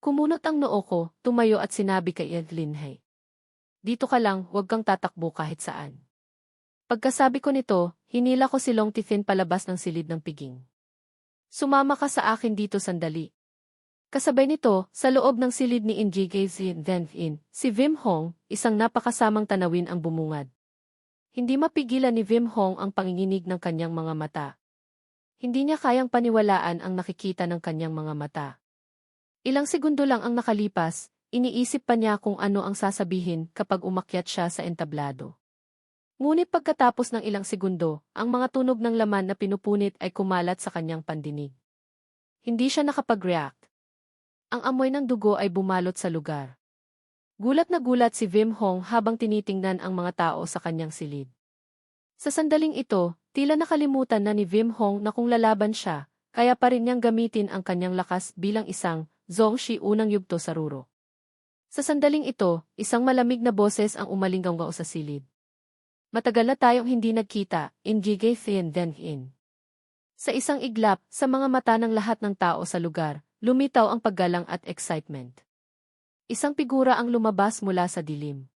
Kumunot ang noo ko, tumayo at sinabi kay Evelyn, dito ka lang, huwag kang tatakbo kahit saan. Pagkasabi ko nito, hinila ko si Long Tifin palabas ng silid ng piging. Sumama ka sa akin dito sandali. Kasabay nito, sa loob ng silid ni Injige Zindenfin, si Vim Hong, isang napakasamang tanawin ang bumungad. Hindi mapigilan ni Vim Hong ang panginginig ng kanyang mga mata. Hindi niya kayang paniwalaan ang nakikita ng kanyang mga mata. Ilang segundo lang ang nakalipas, iniisip pa niya kung ano ang sasabihin kapag umakyat siya sa entablado. Ngunit pagkatapos ng ilang segundo, ang mga tunog ng laman na pinupunit ay kumalat sa kanyang pandinig. Hindi siya nakapag-react. Ang amoy ng dugo ay bumalot sa lugar. Gulat na gulat si Vim Hong habang tinitingnan ang mga tao sa kanyang silid. Sa sandaling ito, tila nakalimutan na ni Vim Hong na kung lalaban siya, kaya pa rin niyang gamitin ang kanyang lakas bilang isang Zongshi unang yugto sa ruro. Sa sandaling ito, isang malamig na boses ang umalingaw sa silid. Matagal na tayong hindi nagkita, Injige Zindenfin. Sa isang iglap, sa mga mata ng lahat ng tao sa lugar, lumitaw ang paggalang at excitement. Isang figura ang lumabas mula sa dilim.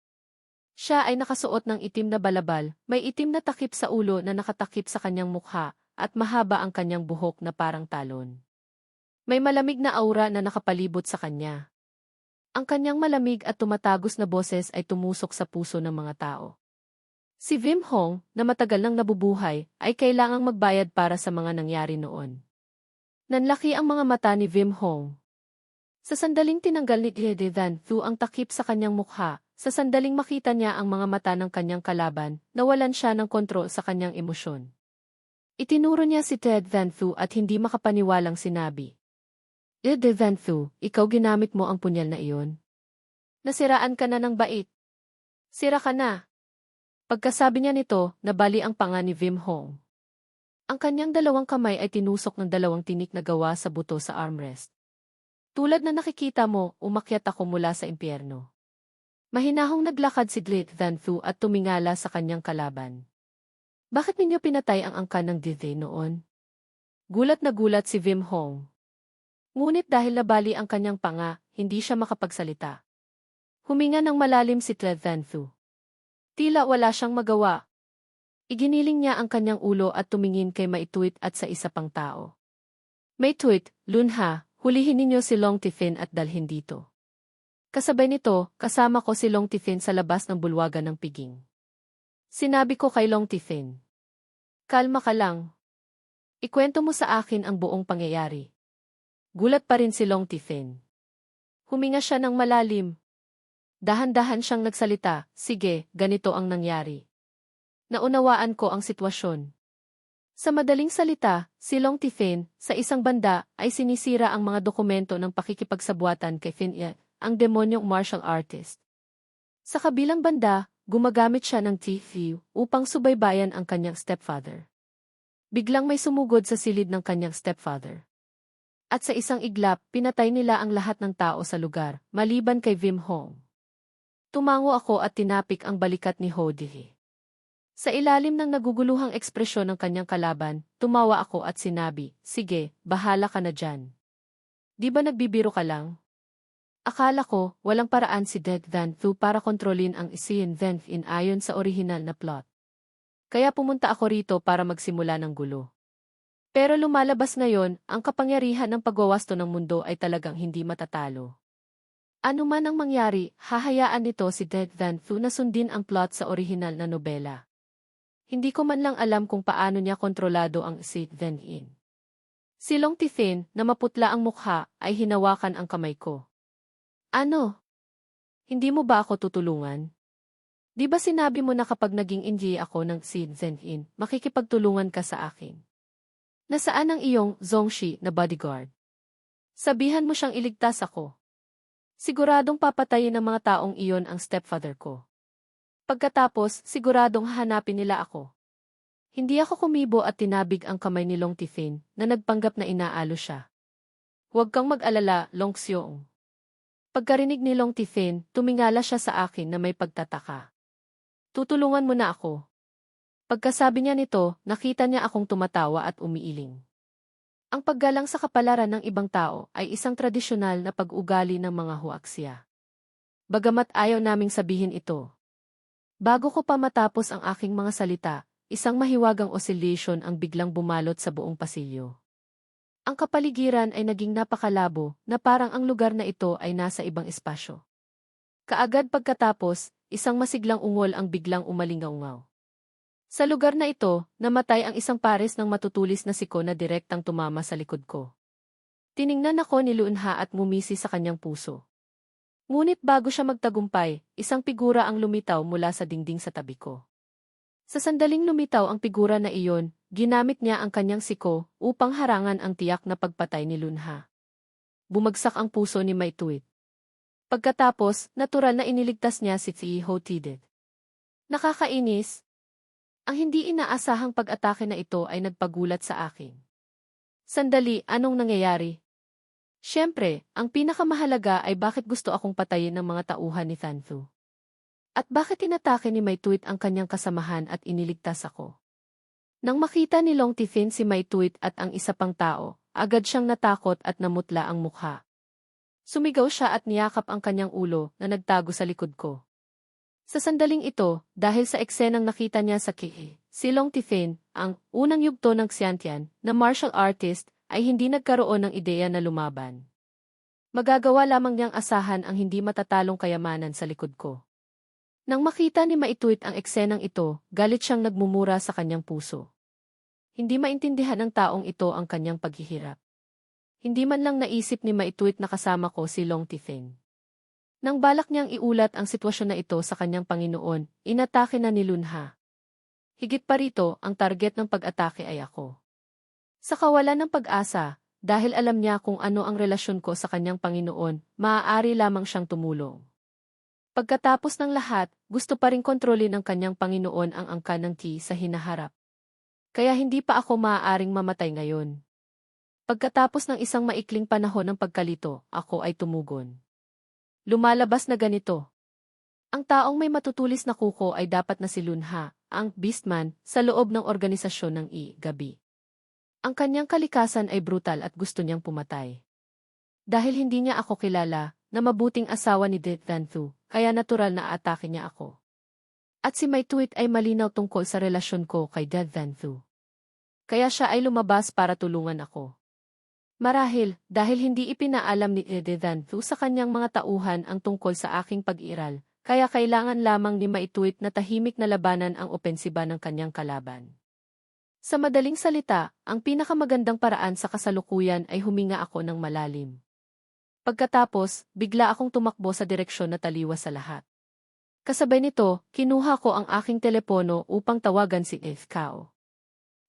Siya ay nakasuot ng itim na balabal, may itim na takip sa ulo na nakatakip sa kanyang mukha, at mahaba ang kanyang buhok na parang talon. May malamig na aura na nakapalibot sa kanya. Ang kanyang malamig at tumatagos na boses ay tumusok sa puso ng mga tao. Si Vim Hong, na matagal nang nabubuhay, ay kailangang magbayad para sa mga nangyari noon. Nanlaki ang mga mata ni Vim Hong. Sa sandaling tinanggal ni Van Thu ang takip sa kanyang mukha, sa sandaling makita niya ang mga mata ng kanyang kalaban, nawalan siya ng kontrol sa kanyang emosyon. Itinuro niya si Ted Van Thu at hindi makapaniwalang sinabi. Van Thu, ikaw ginamit mo ang punyal na iyon? Nasiraan ka na ng bait. Sira ka na. Pagkasabi niya nito, nabali ang panga ni Vim Hong. Ang kanyang dalawang kamay ay tinusok ng dalawang tinik na gawa sa buto sa armrest. Tulad na nakikita mo, umakyat ako mula sa impyerno. Mahinahong naglakad si Van Thu at tumingala sa kanyang kalaban. Bakit ninyo pinatay ang angkan ng Dithe noon? Gulat na gulat si Vim Hong. Ngunit dahil nabali ang kanyang panga, hindi siya makapagsalita. Huminga ng malalim si Van Thu. Tila wala siyang magawa. Iginiling niya ang kanyang ulo at tumingin kay Maituit at sa isa pang tao. Maituit, Lunha, hulihin ninyo si Long Tifin at dalhin dito. Kasabay nito, kasama ko si Long Tifin sa labas ng bulwagan ng piging. Sinabi ko kay Long Tifin. Kalma ka lang. Ikwento mo sa akin ang buong pangyayari. Gulat pa rin si Long Tifin. Huminga siya ng malalim. Dahan-dahan siyang nagsalita, sige, ganito ang nangyari. Naunawaan ko ang sitwasyon. Sa madaling salita, si Long Tifin, sa isang banda, ay sinisira ang mga dokumento ng pakikipagsabuatan kay Fin-Ye, ang demonyong martial artist. Sa kabilang banda, gumagamit siya ng T-View upang subaybayan ang kanyang stepfather. Biglang may sumugod sa silid ng kanyang stepfather. At sa isang iglap, pinatay nila ang lahat ng tao sa lugar, maliban kay Vim Hong. Tumango ako at tinapik ang balikat ni Ho Dihe. Sa ilalim ng naguguluhang ekspresyon ng kanyang kalaban, tumawa ako at sinabi, sige, bahala ka na dyan. Di ba nagbibiro ka lang? Akala ko, walang paraan si Van Thu para kontrolin ang Zindenfin ayon sa orihinal na plot. Kaya pumunta ako rito para magsimula ng gulo. Pero lumalabas ngayon, ang kapangyarihan ng pagwawasto ng mundo ay talagang hindi matatalo. Ano man ang mangyari, hahayaan nito si Van Thu na sundin ang plot sa orihinal na nobela. Hindi ko man lang alam kung paano niya kontrolado ang Zindenfin. Si Long Tifin, na maputla ang mukha, ay hinawakan ang kamay ko. Ano? Hindi mo ba ako tutulungan? Di ba sinabi mo na kapag naging NG ako ng Zindenfin, makikipagtulungan ka sa akin? Nasaan ang iyong Zongshi na bodyguard? Sabihan mo siyang iligtas ako. Siguradong papatayin ng mga taong iyon ang stepfather ko. Pagkatapos, siguradong hahanapin nila ako. Hindi ako kumibo at tinabig ang kamay ni Long Tifin na nagpanggap na inaalo siya. Huwag kang mag-alala, Long Xiong. Pagkarinig ni Long Tifin, tumingala siya sa akin na may pagtataka. Tutulungan mo na ako. Pagkasabi niya nito, nakita niya akong tumatawa at umiiling. Ang paggalang sa kapalaran ng ibang tao ay isang tradisyonal na pag-ugali ng mga Huaxia. Bagamat ayaw naming sabihin ito. Bago ko pa matapos ang aking mga salita, isang mahiwagang oscillation ang biglang bumalot sa buong pasilyo. Ang kapaligiran ay naging napakalabo na parang ang lugar na ito ay nasa ibang espasyo. Kaagad pagkatapos, isang masiglang ungol ang biglang umalingaungaw. Sa lugar na ito, namatay ang isang pares ng matutulis na siko na direktang tumama sa likod ko. Tiningnan ako ni Lunha at ngumisi sa kanyang puso. Ngunit bago siya magtagumpay, isang figura ang lumitaw mula sa dingding sa tabi ko. Sa sandaling lumitaw ang figura na iyon, ginamit niya ang kanyang siko upang harangan ang tiyak na pagpatay ni Lunha. Bumagsak ang puso ni Maituit. Pagkatapos, natural na iniligtas niya si Ho Tidid. Nakakainis. Ang hindi inaasahang pag-atake na ito ay nagpagulat sa akin. Sandali, anong nangyayari? Siyempre, ang pinakamahalaga ay bakit gusto akong patayin ng mga tauhan ni Thanthu. At bakit inatake ni Maituit ang kanyang kasamahan at iniligtas ako? Nang makita ni Long Tithin si Maituit at ang isa pang tao, agad siyang natakot at namutla ang mukha. Sumigaw siya at niyakap ang kanyang ulo na nagtago sa likod ko. Sa sandaling ito, dahil sa eksenang nakita niya sa kihi, si Long Tithin, ang unang yugto ng Xiantian na martial artist, ay hindi nagkaroon ng ideya na lumaban. Magagawa lamang niyang asahan ang hindi matatalong kayamanan sa likod ko. Nang makita ni Maituit ang eksenang ito, galit siyang nagmumura sa kanyang puso. Hindi maintindihan ng taong ito ang kanyang paghihirap. Hindi man lang naisip ni Maituit na kasama ko si Long Tithin. Nang balak niyang iulat ang sitwasyon na ito sa kanyang Panginoon, inatake na ni Lunha. Higit pa rito, ang target ng pag-atake ay ako. Sa kawalan ng pag-asa, dahil alam niya kung ano ang relasyon ko sa kanyang Panginoon, maaari lamang siyang tumulong. Pagkatapos ng lahat, gusto pa ring kontrolin ng kanyang Panginoon ang angka ng ki sa hinaharap. Kaya hindi pa ako maaaring mamatay ngayon. Pagkatapos ng isang maikling panahon ng pagkalito, ako ay tumugon. Lumalabas na ganito. Ang taong may matutulis na kuko ay dapat na si Lunha, ang Beastman, sa loob ng organisasyon ng I-Gabi. Ang kanyang kalikasan ay brutal at gusto niyang pumatay. Dahil hindi niya ako kilala, na mabuting asawa ni Thanthu, kaya natural na atake niya ako. At si Maituit ay malinaw tungkol sa relasyon ko kay Thanthu. Kaya siya ay lumabas para tulungan ako. Marahil, dahil hindi ipinaalam ni Thanthu sa kanyang mga tauhan ang tungkol sa aking pag-iral, kaya kailangan lamang ni Maituit na tahimik na labanan ang opensiba ng kanyang kalaban. Sa madaling salita, ang pinakamagandang paraan sa kasalukuyan ay huminga ako ng malalim. Pagkatapos, bigla akong tumakbo sa direksyon na taliwas sa lahat. Kasabay nito, kinuha ko ang aking telepono upang tawagan si Kao.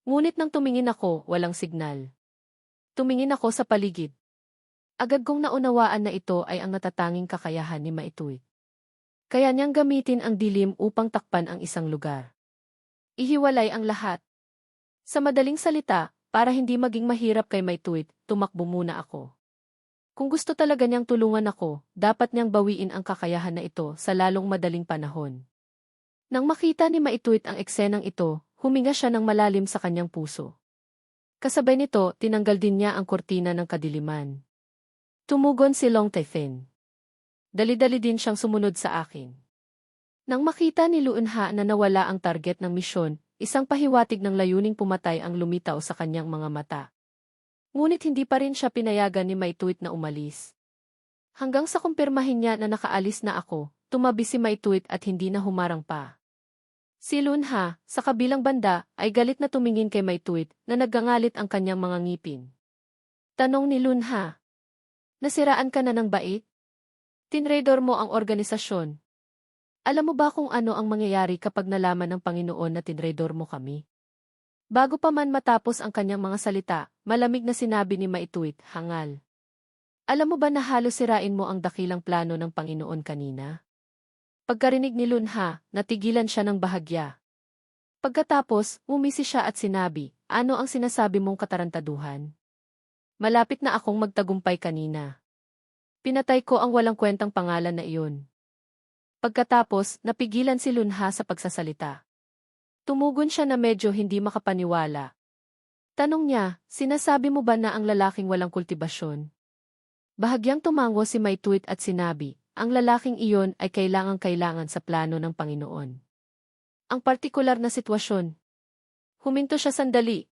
Ngunit nang tumingin ako, walang signal. Tumingin ako sa paligid. Agad kong naunawaan na ito ay ang natatanging kakayahan ni Maituit. Kaya niyang gamitin ang dilim upang takpan ang isang lugar. Ihiwalay ang lahat. Sa madaling salita, para hindi maging mahirap kay Maituit, tumakbo muna ako. Kung gusto talaga niyang tulungan ako, dapat niyang bawiin ang kakayahan na ito sa lalong madaling panahon. Nang makita ni Maituit ang eksenang ito, huminga siya ng malalim sa kanyang puso. Kasabay nito, tinanggal din niya ang kurtina ng kadiliman. Tumugon si Long Tithin. Dali-dali din siyang sumunod sa akin. Nang makita ni Lunha na nawala ang target ng misyon, isang pahiwatig ng layuning pumatay ang lumitaw sa kanyang mga mata. Ngunit hindi pa rin siya pinayagan ni Maituit na umalis. Hanggang sa kumpirmahin niya na nakaalis na ako, tumabi si Maituit at hindi na humarang pa. Si Lunha, sa kabilang banda, ay galit na tumingin kay Maituit na naggangalit ang kanyang mga ngipin. Tanong ni Lunha, nasiraan ka na ng bait? Tinraidor mo ang organisasyon. Alam mo ba kung ano ang mangyayari kapag nalaman ng Panginoon na tinraidor mo kami? Bago pa man matapos ang kanyang mga salita, malamig na sinabi ni Maituit, hangal. Alam mo ba na halos sirain mo ang dakilang plano ng Panginoon kanina? Pagkarinig ni Lunha, natigilan siya ng bahagya. Pagkatapos, umisi siya at sinabi, ano ang sinasabi mong katarantaduhan? Malapit na akong magtagumpay kanina. Pinatay ko ang walang kwentang pangalan na iyon. Pagkatapos, napigilan si Lunha sa pagsasalita. Tumugon siya na medyo hindi makapaniwala. Tanong niya, sinasabi mo ba na ang lalaking walang kultibasyon? Bahagyang tumango si Maituit at sinabi, ang lalaking iyon ay kailangang-kailangan sa plano ng Panginoon. Ang partikular na sitwasyon. Huminto siya sandali.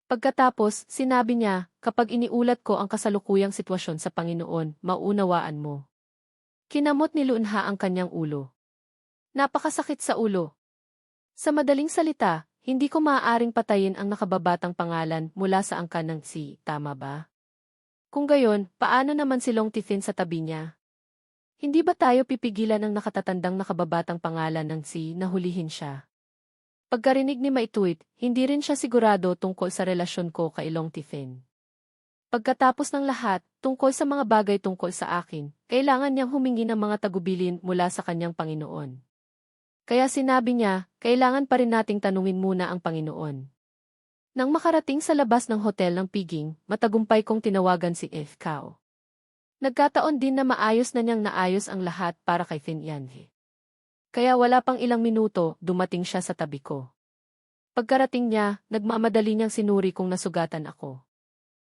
Pagkatapos, sinabi niya, kapag iniulat ko ang kasalukuyang sitwasyon sa Panginoon, maunawaan mo. Kinamot ni Lunha ang kanyang ulo. Napakasakit sa ulo. Sa madaling salita, hindi ko maaaring patayin ang nakababatang pangalan mula sa angkan ng si, tama ba? Kung gayon, paano naman si Long Tifin sa tabi niya? Hindi ba tayo pipigilan ng nakatatandang nakababatang pangalan ng si na hulihin siya? Pagkarinig ni Maituit, hindi rin siya sigurado tungkol sa relasyon ko kay Long Tifin. Pagkatapos ng lahat, tungkol sa mga bagay tungkol sa akin, kailangan niyang humingi ng mga tagubilin mula sa kanyang Panginoon. Kaya sinabi niya, kailangan pa rin nating tanungin muna ang Panginoon. Nang makarating sa labas ng hotel ng Piging, matagumpay kong tinawagan si F. Cao. Nagkataon din na maayos na niyang naayos ang lahat para kay Fin Yanhe. Kaya wala pang ilang minuto, dumating siya sa tabi ko. Pagkarating niya, nagmamadali niyang sinuri kung nasugatan ako.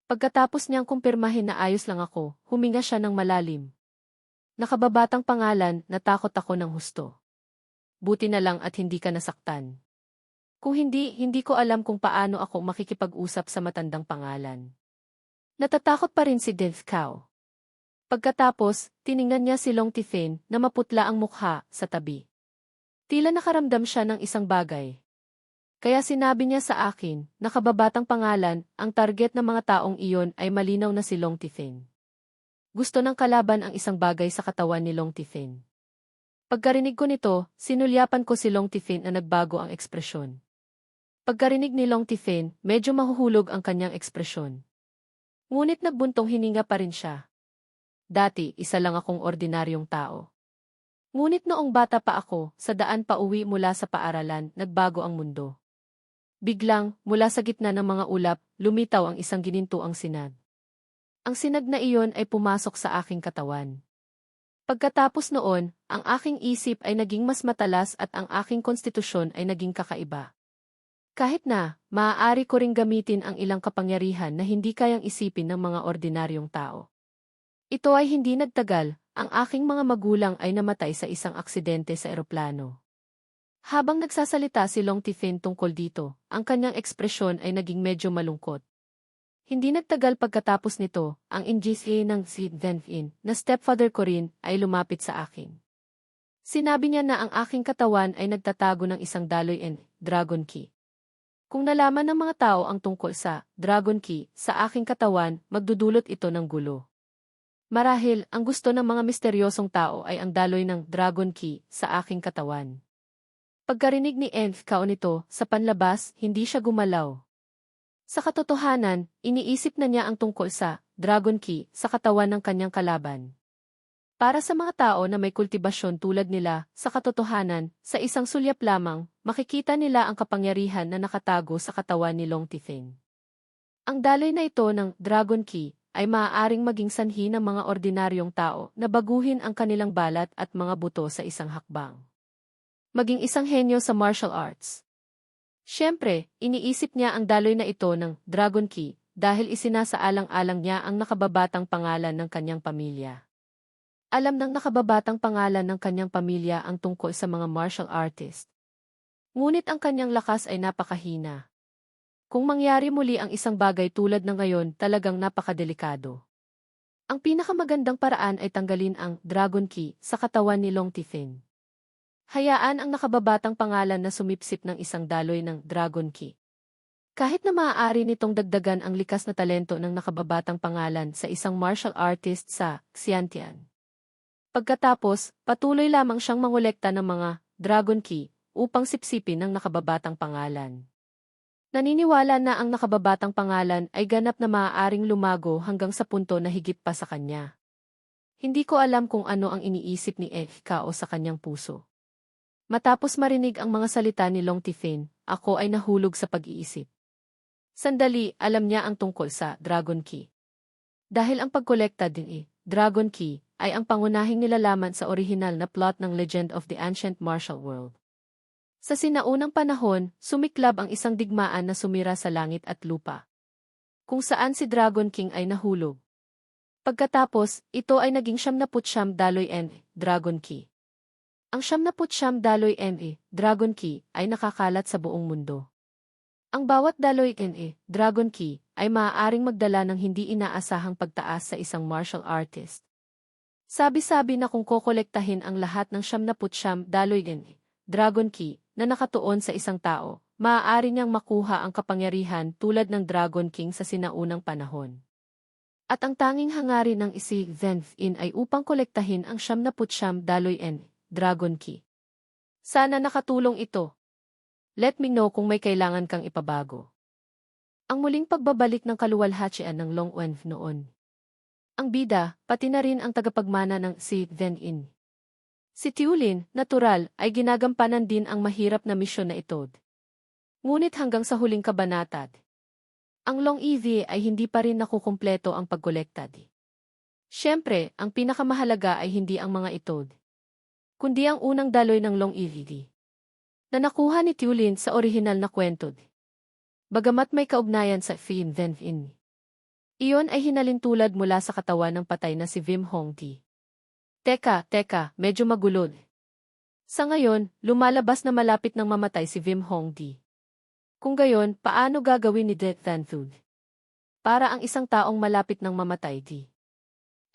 Pagkatapos niyang kumpirmahin na ayos lang ako, huminga siya ng malalim. Nakababatang pangalan, natakot ako ng husto. Buti na lang at hindi ka nasaktan. Kung hindi, hindi ko alam kung paano ako makikipag-usap sa matandang pangalan. Natatakot pa rin si Dev Cao. Pagkatapos, tiningnan niya si Long Tifin na maputla ang mukha sa tabi. Tila nakaramdam siya ng isang bagay. Kaya sinabi niya sa akin, nakababatang pangalan, ang target ng mga taong iyon ay malinaw na si Long Tifin. Gusto ng kalaban ang isang bagay sa katawan ni Long Tifin. Pagkarinig ko nito, sinulyapan ko si Long Tifin na nagbago ang ekspresyon. Pagkarinig ni Long Tifin, medyo mahuhulog ang kanyang ekspresyon. Ngunit nagbuntong hininga pa rin siya. Dati, isa lang akong ordinaryong tao. Ngunit noong bata pa ako, sa daan pa uwi mula sa paaralan, nagbago ang mundo. Biglang, mula sa gitna ng mga ulap, lumitaw ang isang ginintuang sinag. Ang sinag na iyon ay pumasok sa aking katawan. Pagkatapos noon, ang aking isip ay naging mas matalas at ang aking konstitusyon ay naging kakaiba. Kahit na, maaari ko ring gamitin ang ilang kapangyarihan na hindi kayang isipin ng mga ordinaryong tao. Ito ay hindi nagtagal, ang aking mga magulang ay namatay sa isang aksidente sa eroplano. Habang nagsasalita si Long Tifin tungkol dito, ang kanyang ekspresyon ay naging medyo malungkot. Hindi nagtagal pagkatapos nito, ang NGCA ng si Venfin, na stepfather ko rin, ay lumapit sa akin. Sinabi niya na ang aking katawan ay nagtatago ng isang daloy and Dragon Key. Kung nalaman ng mga tao ang tungkol sa Dragon Key sa aking katawan, magdudulot ito ng gulo. Marahil, ang gusto ng mga misteryosong tao ay ang daloy ng Dragon Key sa aking katawan. Pagkarinig ni Enf Cao nito, sa panlabas, hindi siya gumalaw. Sa katotohanan, iniisip na niya ang tungkol sa Dragon Key sa katawan ng kanyang kalaban. Para sa mga tao na may kultibasyon tulad nila, sa katotohanan, sa isang sulyap lamang, makikita nila ang kapangyarihan na nakatago sa katawan ni Long Tifin. Ang daloy na ito ng Dragon Key ay maaaring maging sanhi ng mga ordinaryong tao na baguhin ang kanilang balat at mga buto sa isang hakbang. Maging isang henyo sa martial arts. Siyempre, iniisip niya ang daloy na ito ng Dragon Key dahil isinasaalang-alang niya ang nakababatang pangalan ng kanyang pamilya. Alam ng nakababatang pangalan ng kanyang pamilya ang tungkol sa mga martial artist. Ngunit ang kanyang lakas ay napakahina. Kung mangyari muli ang isang bagay tulad ng ngayon, talagang napakadelikado. Ang pinakamagandang paraan ay tanggalin ang Dragon Key sa katawan ni Long Tifin. Hayaan ang nakababatang pangalan na sumipsip ng isang daloy ng Dragon Key. Kahit na maaari nitong dagdagan ang likas na talento ng nakababatang pangalan sa isang martial artist sa Xiantian. Pagkatapos, patuloy lamang siyang mangolekta ng mga Dragon Key upang sipsipin ng nakababatang pangalan. Naniniwala na ang nakababatang pangalan ay ganap na maaaring lumago hanggang sa punto na higit pa sa kanya. Hindi ko alam kung ano ang iniisip ni F. Cao sa kanyang puso. Matapos marinig ang mga salita ni Long Tifin, ako ay nahulog sa pag-iisip. Sandali, alam niya ang tungkol sa Dragon Key. Dahil ang pagkolekta din Dragon Key, ay ang pangunahing nilalaman sa orihinal na plot ng Legend of the Ancient Martial World. Sa sinaunang panahon, sumiklab ang isang digmaan na sumira sa langit at lupa, kung saan si Dragon King ay nahulog. Pagkatapos, ito ay naging 99 daloy Dragon Key. Ang 99 daloy Dragon Key ay nakakalat sa buong mundo. Ang bawat daloy Dragon Key ay maaaring magdala ng hindi inaasahang pagtaas sa isang martial artist. Sabi-sabi na kung kokolektahin ang lahat ng 99 daloy Dragon Key na nakatuon sa isang tao, maaari niyang makuha ang kapangyarihan tulad ng Dragon King sa sinaunang panahon. At ang tanging hangarin ng isi Zenfin ay upang kolektahin ang 99 daloy Dragon Key. Sana nakatulong ito. Let me know kung may kailangan kang ipabago. Ang muling pagbabalik ng kaluwalhatian ng Long Wenf noon. Ang bida, pati na rin ang tagapagmana ng si Zen-in. Si Tiulin, natural, ay ginagampanan din ang mahirap na misyon na ito. Ngunit hanggang sa huling kabanatad, ang Long EV ay hindi pa rin nakukumpleto ang pagkolekta. Siyempre, ang pinakamahalaga ay hindi ang mga ito, kundi ang unang daloy ng Long EV na nakuha ni Tiulin sa orihinal na kwento. Bagamat may kaugnayan sa Fin Zen-in, iyon ay hinalintulad mula sa katawan ng patay na si Vim Hongdi. Teka, medyo magulo. Sa ngayon, lumalabas na malapit nang mamatay si Vim Hongdi. Kung gayon, paano gagawin ni Death Thanthud? Para ang isang taong malapit nang mamatay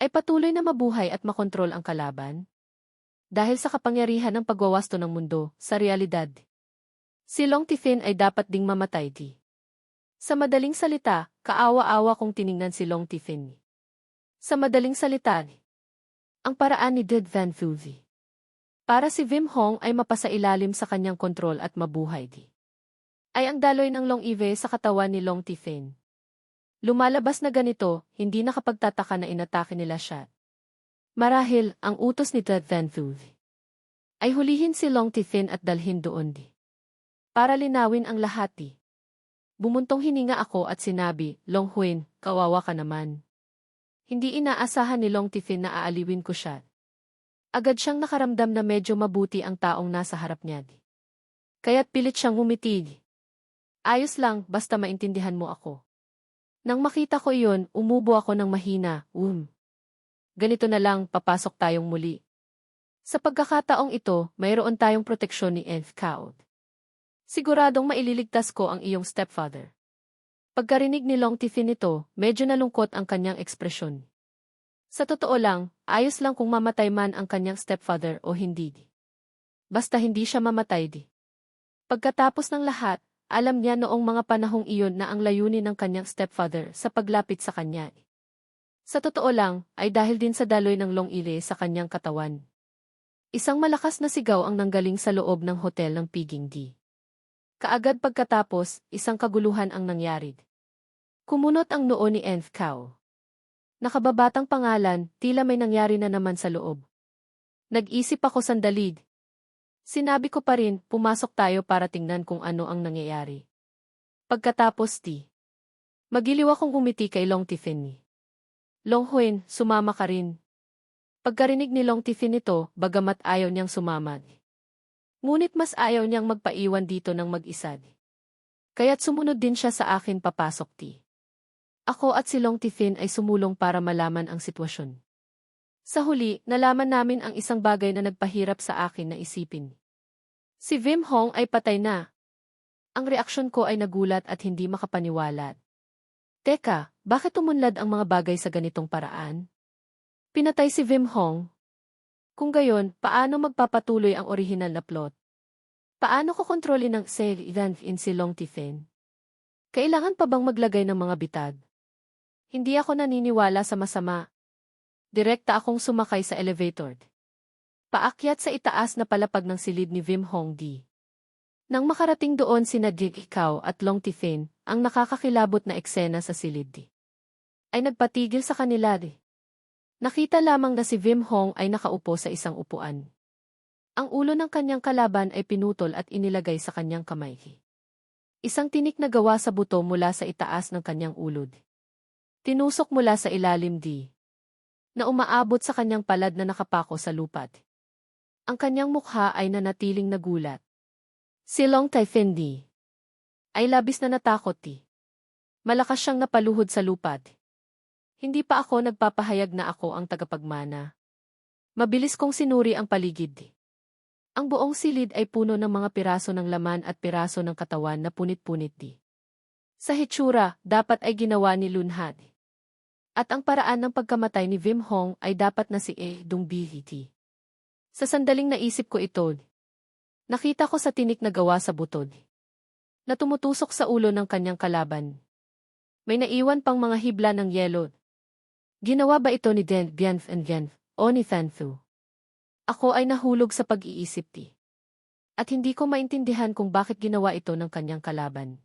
ay patuloy na mabuhay at makontrol ang kalaban? Dahil sa kapangyarihan ng pagwawasto ng mundo, sa realidad, si Long Tifin ay dapat ding mamatay. Sa madaling salita, kaawa-awa kung tiningnan si Long Tifin. Sa madaling salita, ang paraan ni Death Thanthud para si Vim Hong ay mapasailalim sa kanyang kontrol at mabuhay ay ang daloy ng Long Eve sa katawan ni Long Tifin. Lumalabas na ganito, hindi nakapagtataka na inatake nila siya. Marahil, ang utos ni Death Thanthud ay hulihin si Long Tifin at dalhin doon para linawin ang lahat. Bumuntong hininga ako at sinabi, Long Huin, kawawa ka naman. Hindi inaasahan ni Long Tifin na aaliwin ko siya. Agad siyang nakaramdam na medyo mabuti ang taong nasa harap niya. Kaya't pilit siyang umiti. Ayos lang, basta maintindihan mo ako. Nang makita ko iyon, umubo ako ng mahina, Ganito na lang, papasok tayong muli. Sa pagkakataong ito, mayroon tayong proteksyon ni Elf Cloud. Siguradong maililigtas ko ang iyong stepfather. Pagkarinig ni Long Tifin ito, medyo nalungkot ang kanyang ekspresyon. Sa totoo lang, ayos lang kung mamatay man ang kanyang stepfather o hindi. Basta hindi siya mamatay. Pagkatapos ng lahat, alam niya noong mga panahong iyon na ang layunin ng kanyang stepfather sa paglapit sa kanya. Sa totoo lang, ay dahil din sa daloy ng Long Ile sa kanyang katawan. Isang malakas na sigaw ang nanggaling sa loob ng hotel ng Piging D. Kaagad pagkatapos, isang kaguluhan ang nangyari. Kumunot ang noo ni Enf Cao. Nakababatang pangalan, tila may nangyari na naman sa loob. Nag-isip ako sandali. Sinabi ko pa rin, pumasok tayo para tingnan kung ano ang nangyayari. Pagkatapos magiliw akong umiti kay Long Tifin. Long Huin, sumama ka rin. Pagkarinig ni Long Tifin ito, bagamat ayaw niyang sumama. Ngunit mas ayaw niyang magpaiwan dito ng mag-isa. Kaya't sumunod din siya sa akin papasok. Ako at si Long Tifin ay sumulong para malaman ang sitwasyon. Sa huli, nalaman namin ang isang bagay na nagpahirap sa akin na isipin. Si Vim Hong ay patay na. Ang reaksyon ko ay nagulat at hindi makapaniwala. Teka, bakit umunlad ang mga bagay sa ganitong paraan? Pinatay si Vim Hong? Kung gayon, paano magpapatuloy ang orihinal na plot? Paano ko kontrolin ang Zen-in si Long Tifin? Kailangan pa bang maglagay ng mga bitag? Hindi ako naniniwala sa masama. Direkta akong sumakay sa elevator. Paakyat sa itaas na palapag ng silid ni Vim Hongdi. Nang makarating doon sina Dig Ikaw at Long Tifin, ang nakakakilabot na eksena sa silid ay nagpatigil sa kanila. Nakita lamang na si Vim Hong ay nakaupo sa isang upuan. Ang ulo ng kanyang kalaban ay pinutol at inilagay sa kanyang kamay. Isang tinik na gawa sa buto mula sa itaas ng kanyang ulod. Tinusok mula sa ilalim na umaabot sa kanyang palad na nakapako sa lupa. Ang kanyang mukha ay nanatiling nagulat. Si Long Taifin di ay labis na natakot di. Malakas siyang napaluhod sa lupa. Hindi pa ako nagpapahayag na ako ang tagapagmana. Mabilis kong sinuri ang paligid. Ang buong silid ay puno ng mga piraso ng laman at piraso ng katawan na punit-punit di. Sa hitsura, dapat ay ginawa ni Lunhad. At ang paraan ng pagkamatay ni Vim Hong ay dapat na si Dung Bihiti. Sa sandaling naisip ko ito, nakita ko sa tinik na gawa sa butod na tumutusok sa ulo ng kanyang kalaban. May naiwan pang mga hibla ng yelo. Ginawa ba ito ni Den Bianf and Genf o ni Fanfu? Ako ay nahulog sa pag-iisip di. At hindi ko maintindihan kung bakit ginawa ito ng kanyang kalaban.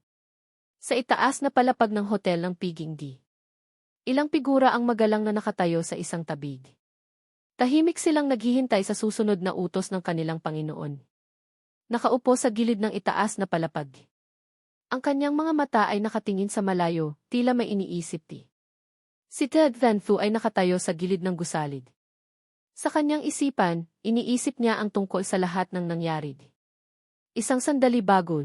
Sa itaas na palapag ng hotel ng Piging di. Ilang figura ang magalang na nakatayo sa isang tabig. Tahimik silang naghihintay sa susunod na utos ng kanilang Panginoon. Nakaupo sa gilid ng itaas na palapag. Ang kanyang mga mata ay nakatingin sa malayo, tila may iniisip di. Si Ted Van Fu ay nakatayo sa gilid ng gusalid. Sa kanyang isipan, iniisip niya ang tungkol sa lahat ng nangyari. Isang sandali bago.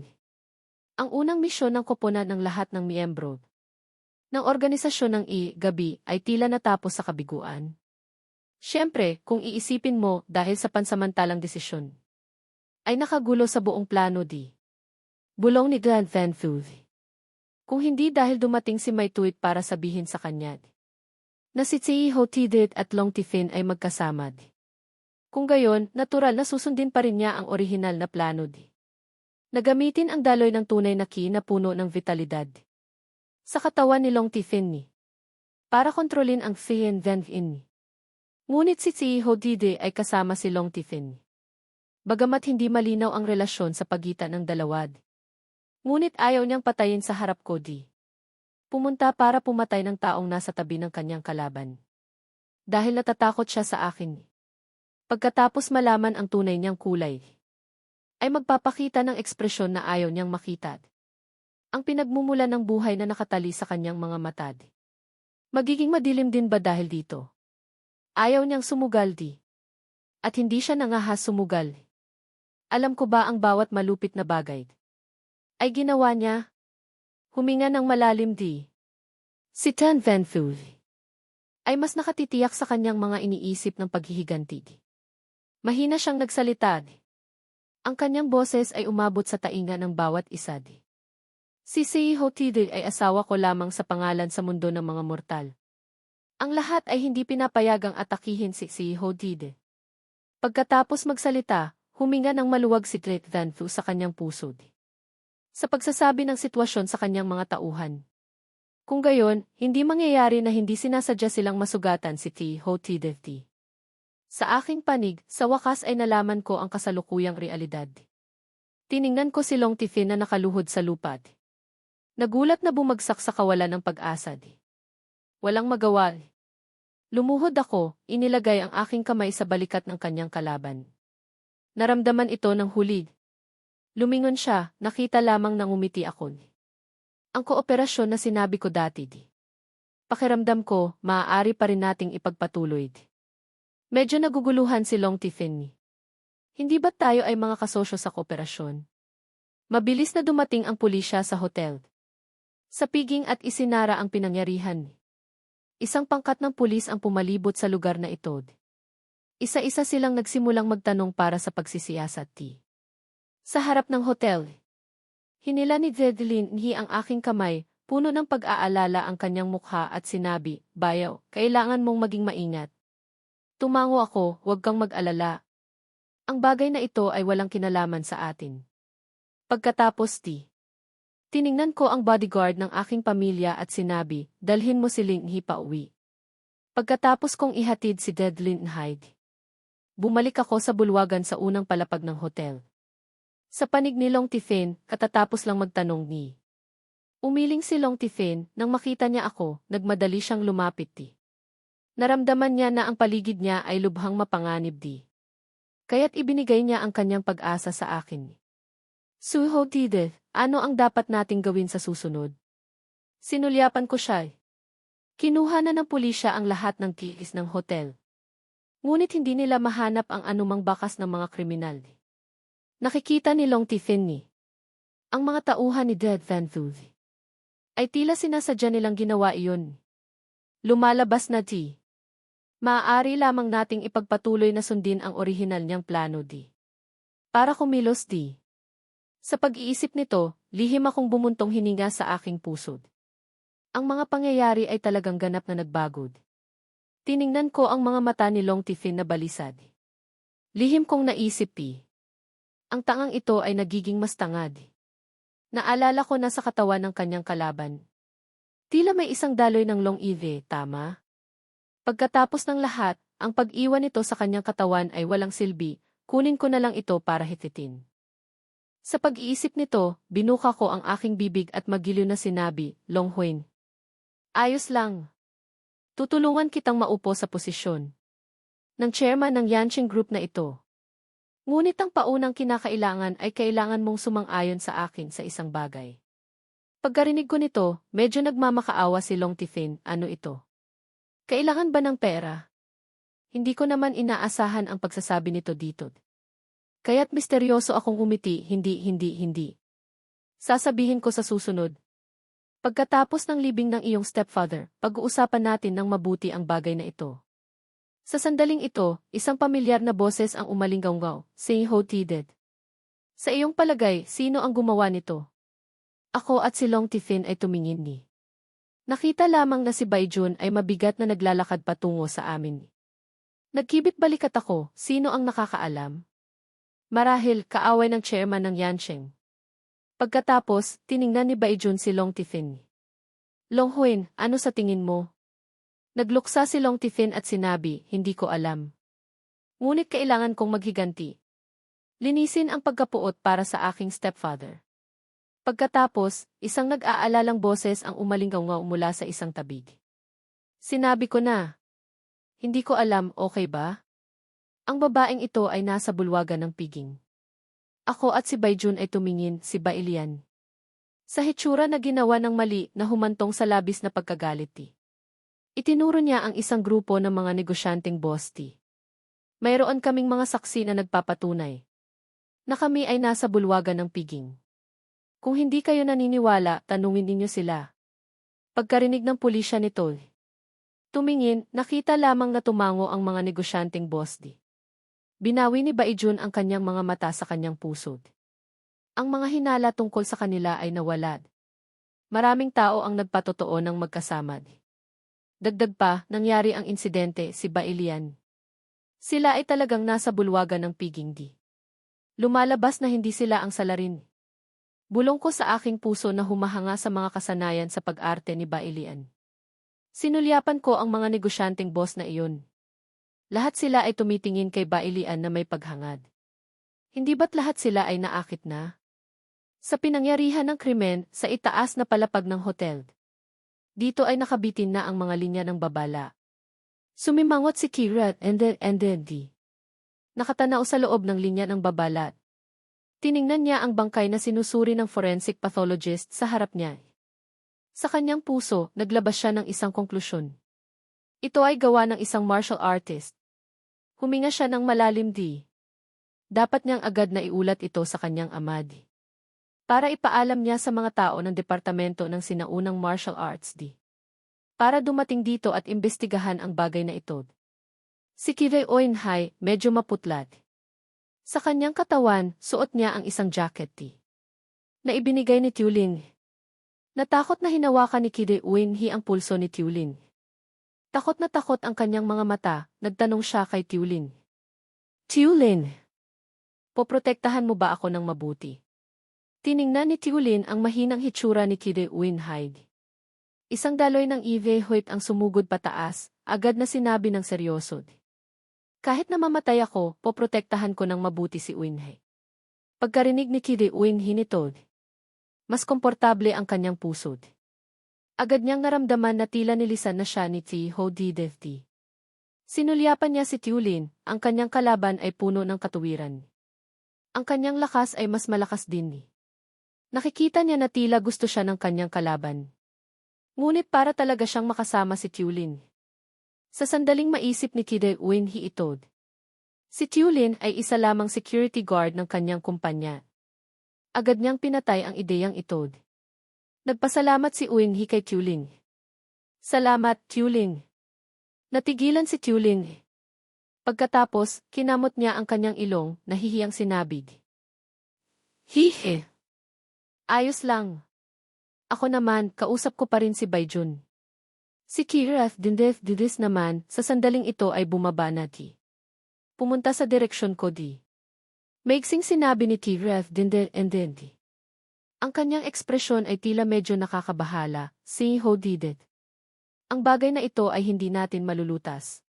Ang unang misyon ng koponan ng lahat ng miyembro ng organisasyon ng gabi ay tila natapos sa kabiguan. Siyempre, kung iisipin mo dahil sa pansamantalang desisyon, ay nakagulo sa buong plano di. Bulong ni Grand Van Fu. Kung hindi dahil dumating si Mai Tuit para sabihin sa kanya na si Tsi Ho Tidit at Long Tifin ay magkasama. Kung gayon, natural na susundin pa rin niya ang orihinal na plano di. Nagamitin ang daloy ng tunay na ki na puno ng vitalidad sa katawan ni Long Tifin ni para kontrolin ang Fien Van In. Ngunit si Tsi Ho Dide ay kasama si Long Tifin. Bagamat hindi malinaw ang relasyon sa pagitan ng dalawad. Ngunit ayaw niyang patayin sa harap ko di. Pumunta para pumatay ng taong nasa tabi ng kanyang kalaban. Dahil natatakot siya sa akin. Pagkatapos malaman ang tunay niyang kulay, ay magpapakita ng ekspresyon na ayaw niyang makita. Ang pinagmumula ng buhay na nakatali sa kanyang mga mata. Magiging madilim din ba dahil dito? Ayaw niyang sumugal di. At hindi siya nangahas sumugal. Alam ko ba ang bawat malupit na bagay ay ginawa niya? Huminga ng malalim di. Si Tan Van Fu ay mas nakatitiyak sa kanyang mga iniisip ng paghihiganti. Mahina siyang nagsalita. Ang kanyang boses ay umabot sa tainga ng bawat isa. Si Tsi Ho Tidit ay asawa ko lamang sa pangalan sa mundo ng mga mortal. Ang lahat ay hindi pinapayagang atakihin si Tsi Ho Tidit. Pagkatapos magsalita, huminga ng maluwag si Tret Van Fu sa kanyang puso. Sa pagsasabi ng sitwasyon sa kanyang mga tauhan. Kung gayon, hindi mangyayari na hindi sinasadya silang masugatan si Tsi Ho Tidit. Sa aking panig, sa wakas ay nalaman ko ang kasalukuyang realidad. Tiningnan ko si Long Tifin na nakaluhod sa lupa. Nagulat na bumagsak sa kawalan ng pag-asa. Walang magawa. Lumuhod ako, inilagay ang aking kamay sa balikat ng kanyang kalaban. Naramdaman ito ng huli. Lumingon siya, nakita lamang nang umiti ako. Ang kooperasyon na sinabi ko dati. Pakiramdam ko, maaari pa rin nating ipagpatuloy. Medyo naguguluhan si Long Tifin. Hindi ba tayo ay mga kasosyo sa kooperasyon? Mabilis na dumating ang pulisya sa hotel. Sa piging at isinara ang pinangyarihan. Isang pangkat ng pulis ang pumalibot sa lugar na ito. Isa-isa silang nagsimulang magtanong para sa pagsisiyasat. Sa harap ng hotel, hinila ni Zedelin ang aking kamay, puno ng pag-aalala ang kanyang mukha at sinabi, "Bayaw, kailangan mong maging maingat." Tumango ako, "Huwag kang mag-alala. Ang bagay na ito ay walang kinalaman sa atin." Pagkatapos tiningnan ko ang bodyguard ng aking pamilya at sinabi, "Dalhin mo si Linghi pa uwi." Pagkatapos kong ihatid si Deadlin Hyde, bumalik ako sa bulwagan sa unang palapag ng hotel. Sa panig ni Long Tifin, katatapos lang magtanong ni. Umiling si Long Tifin, nang makita niya ako, nagmadali siyang lumapit. Naramdaman niya na ang paligid niya ay lubhang mapanganib. Kaya't ibinigay niya ang kanyang pag-asa sa akin. "Suho Tidith, ano ang dapat nating gawin sa susunod?" Sinulyapan ko siya. Kinuha na ng pulisya ang lahat ng keys ng hotel. Ngunit hindi nila mahanap ang anumang bakas ng mga kriminal. Nakikita ni Long Tifin Ang mga tauhan ni Dead Van Thuy ay tila sinasadya nilang ginawa iyon. Lumalabas na maaari lamang nating ipagpatuloy na sundin ang orihinal niyang plano para kumilos Sa pag-iisip nito, lihim akong bumuntong hininga sa aking pusod. Ang mga pangyayari ay talagang ganap na nagbagod. Tiningnan ko ang mga mata ni Long Tifin na balisad. Lihim kong naisip ang tangang ito ay nagiging mas tangad. Naalala ko na sa katawan ng kanyang kalaban. Tila may isang daloy ng Long Eve, tama? Pagkatapos ng lahat, ang pag-iwan nito sa kanyang katawan ay walang silbi, kunin ko na lang ito para hititin. Sa pag-iisip nito, binuka ko ang aking bibig at magiliw na sinabi, Long Huin. Ayos lang. Tutulungan kitang maupo sa posisyon ng chairman ng Yanqing Group na ito. Ngunit ang paunang kinakailangan ay kailangan mong sumang-ayon sa akin sa isang bagay. Pagkarinig ko nito, medyo nagmamakaawa si Long Tifin, ano ito? Kailangan ba ng pera? Hindi ko naman inaasahan ang pagsasabi nito dito. Kaya't misteryoso akong umiti, hindi. Sasabihin ko sa susunod. Pagkatapos ng libing ng iyong stepfather, pag-uusapan natin ng mabuti ang bagay na ito. Sa sandaling ito, isang pamilyar na boses ang umalinggaw, saying Ho Tided. Sa iyong palagay, sino ang gumawa nito? Ako at si Long Tifin ay tumingin Nakita lamang na si Baijun ay mabigat na naglalakad patungo sa amin. Nagkibit balikat ako, sino ang nakakaalam? Marahil, kaaway ng chairman ng Yanqing. Pagkatapos, tiningnan ni Baijun si Long Tifin. Long Huin, ano sa tingin mo? Nagluksa si Long Tifin at sinabi, hindi ko alam. Ngunit kailangan kong maghiganti. Linisin ang pagkapuot para sa aking stepfather. Pagkatapos, isang nag-aalalang boses ang umalinggaw mula sa isang tabig. Sinabi ko na. Hindi ko alam, okay ba? Ang babaeng ito ay nasa bulwagan ng piging. Ako at si Baijun ay tumingin, si Bailian. Sa hitsura na ginawa ng mali na humantong sa labis na pagkagalit. Itinuro niya ang isang grupo ng mga negosyanteng boss. Mayroon kaming mga saksi na nagpapatunay na kami ay nasa bulwagan ng piging. Kung hindi kayo naniniwala, tanungin ninyo sila. Pagkarinig ng pulisya nito, tumingin, nakita lamang na tumango ang mga negosyanteng boss. Binawi ni Baijun ang kanyang mga mata sa kanyang pusod. Ang mga hinala tungkol sa kanila ay nawalad. Maraming tao ang nagpatotoo ng magkasama. Dagdag pa, nangyari ang insidente, si Bailian. Sila ay talagang nasa bulwagan ng piging Lumalabas na hindi sila ang salarin. Bulong ko sa aking puso na humahanga sa mga kasanayan sa pag-arte ni Bailian. Sinulyapan ko ang mga negosyanteng boss na iyon. Lahat sila ay tumitingin kay Bailian na may paghangad. Hindi ba't lahat sila ay naakit na? Sa pinangyarihan ng krimen sa itaas na palapag ng hotel. Dito ay nakabitin na ang mga linya ng babala. Sumimangot si Kirat and then nakatanaw sa loob ng linya ng babala. Tiningnan niya ang bangkay na sinusuri ng forensic pathologist sa harap niya. Sa kanyang puso, naglabas siya ng isang konklusyon. Ito ay gawa ng isang martial artist. Huminga siya ng malalim Dapat niyang agad na iulat ito sa kanyang ama para ipaalam niya sa mga tao ng departamento ng sinaunang martial arts para dumating dito at imbestigahan ang bagay na ito. Si Kirei Oinhai, medyo maputlat. Sa kanyang katawan, suot niya ang isang jacket na ibinigay ni Tiulin. Natakot na hinawakan ni Kirei Oinhai ang pulso ni Tiulin. Takot na takot ang kanyang mga mata, nagtanong siya kay Tiulin. Tiulin, poprotektahan mo ba ako ng mabuti? Tiningnan ni Tiulin ang mahinang hitsura ni Kirei Oinhai. Isang daloy ng Eve Hoyt ang sumugod pataas, agad na sinabi ng seryoso. Kahit na mamatay ako, poprotektahan ko ng mabuti si Oinhai. Pagkarinig ni Kirei Oinhai nito, mas komportable ang kanyang puso. Agad niyang naramdaman na tila nilisan na siya ni Ti Ho Di. Sinulyapan niya si Tiulin, ang kanyang kalaban ay puno ng katuwiran. Ang kanyang lakas ay mas malakas din Nakikita niya na tila gusto siya ng kanyang kalaban. Ngunit para talaga siyang makasama si Tiulin. Sa sandaling maisip ni Kirei Oinhai ito. Si Tiulin ay isa lamang security guard ng kanyang kumpanya. Agad niyang pinatay ang ideyang ito. Nagpasalamat si Uinhi kay Tuling. Salamat, Tuling. Natigilan si Tuling. Pagkatapos, kinamot niya ang kanyang ilong, nahihiyang sinabi. Hihe. Ayos lang. Ako naman, kausap ko pa rin si Baijun. Si Kiraf Dindis naman, sa sandaling ito ay bumaba na di. Pumunta sa direksyon ko di. Maiksing sinabi ni Kiraf Dindis. Ang kanyang ekspresyon ay tila medyo nakakabahala, si Ho did it. Ang bagay na ito ay hindi natin malulutas.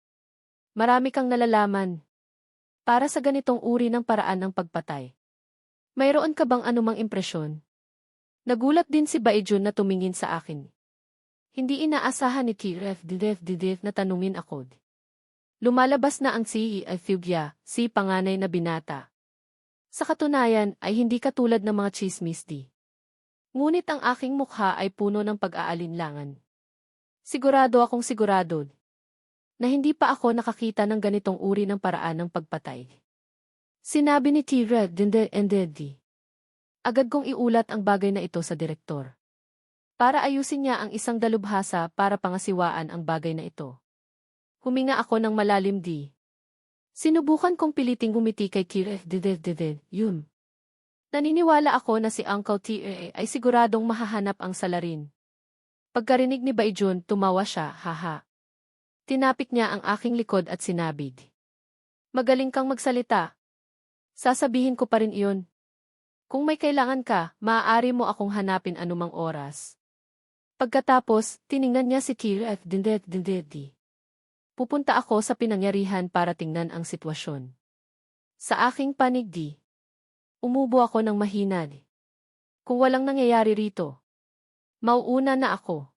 Marami kang nalalaman. Para sa ganitong uri ng paraan ng pagpatay. Mayroon ka bang anumang impresyon? Nagulat din si Baijun na tumingin sa akin. Hindi inaasahan ni Kiref na tanungin ako. Lumalabas na ang si Ifugya, si panganay na binata. Sa katunayan ay hindi katulad ng mga chismis di. Ngunit ang aking mukha ay puno ng pag-aalinlangan. Sigurado na hindi pa ako nakakita ng ganitong uri ng paraan ng pagpatay. Sinabi ni Kiref Agad kong iulat ang bagay na ito sa direktor. Para ayusin niya ang isang dalubhasa para pangasiwaan ang bagay na ito. Huminga ako ng malalim di. Sinubukan kong piliting gumiti kay Kiref yun. Naniniwala ako na si Uncle T.A. ay siguradong mahahanap ang salarin. Pagkarinig ni Baijun, tumawa siya, haha. Tinapik niya ang aking likod at sinabi. Magaling kang magsalita. Sasabihin ko pa rin iyon. Kung may kailangan ka, maaari mo akong hanapin anumang oras. Pagkatapos, tiningnan niya si Kiref Dindedi. Pupunta ako sa pinangyarihan para tingnan ang sitwasyon. Sa aking panig di. Umubo ako ng mahina. Kung walang nangyayari rito, mauuna na ako.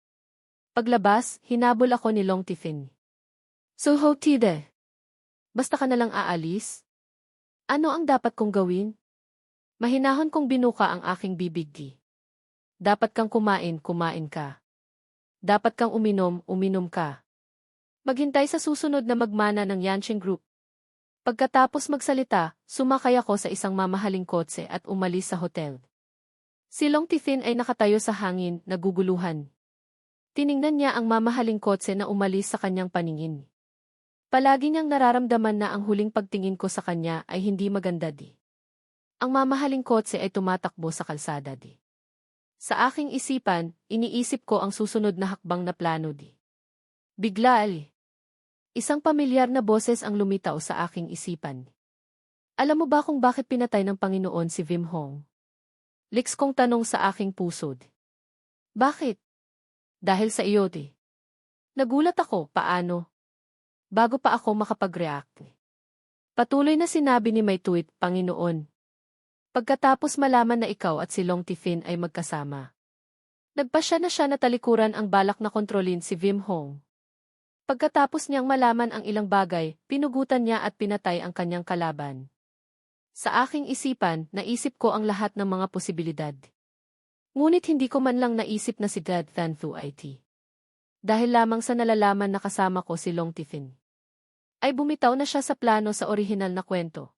Paglabas, hinabol ako ni Long Tifin. So ho tide. Basta ka nalang aalis? Ano ang dapat kong gawin? Mahinahon kong binuka ang aking bibig di. Dapat kang kumain ka. Dapat kang uminom ka. Maghintay sa susunod na magmana ng Yanqing Group. Pagkatapos magsalita, sumakay ako sa isang mamahaling kotse at umalis sa hotel. Si Long Tifin ay nakatayo sa hangin, naguguluhan. Tiningnan niya ang mamahaling kotse na umalis sa kanyang paningin. Palagi niyang nararamdaman na ang huling pagtingin ko sa kanya ay hindi maganda di. Ang mamahaling kotse ay tumatakbo sa kalsada di. Sa aking isipan, iniisip ko ang susunod na hakbang na plano di. Bigla isang pamilyar na boses ang lumitaw sa aking isipan. Alam mo ba kung bakit pinatay ng Panginoon si Vim Hong? Liks kong tanong sa aking puso. Bakit? Dahil sa iyo di. Nagulat ako, paano? Bago pa ako makapag-react. Patuloy na sinabi ni May Tuit, Panginoon. Pagkatapos malaman na ikaw at si Long Tifin ay magkasama. Nagpasya na siya na talikuran ang balak na kontrolin si Vim Hong. Pagkatapos niyang malaman ang ilang bagay, pinugutan niya at pinatay ang kanyang kalaban. Sa aking isipan, naisip ko ang lahat ng mga posibilidad. Ngunit hindi ko man lang naisip na si Dad Van Thu IT. Dahil lamang sa nalalaman na kasama ko si Long Tifin. Ay bumitaw na siya sa plano sa orihinal na kwento.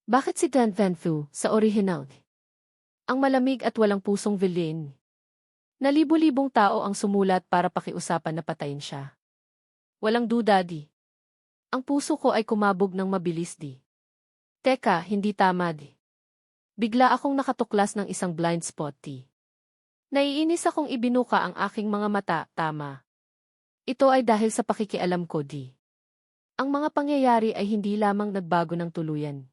Bakit si Dan Van Thu sa orihinal? Ang malamig at walang pusong villain. Nalibo-libong tao ang sumulat para pakiusapan na patayin siya. Walang duda di. Ang puso ko ay kumabog ng mabilis di. Teka, hindi tama di. Bigla akong nakatuklas ng isang blind spot di. Naiinis akong ibinuka ang aking mga mata, tama. Ito ay dahil sa pakikialam ko di. Ang mga pangyayari ay hindi lamang nagbago ng tuluyan.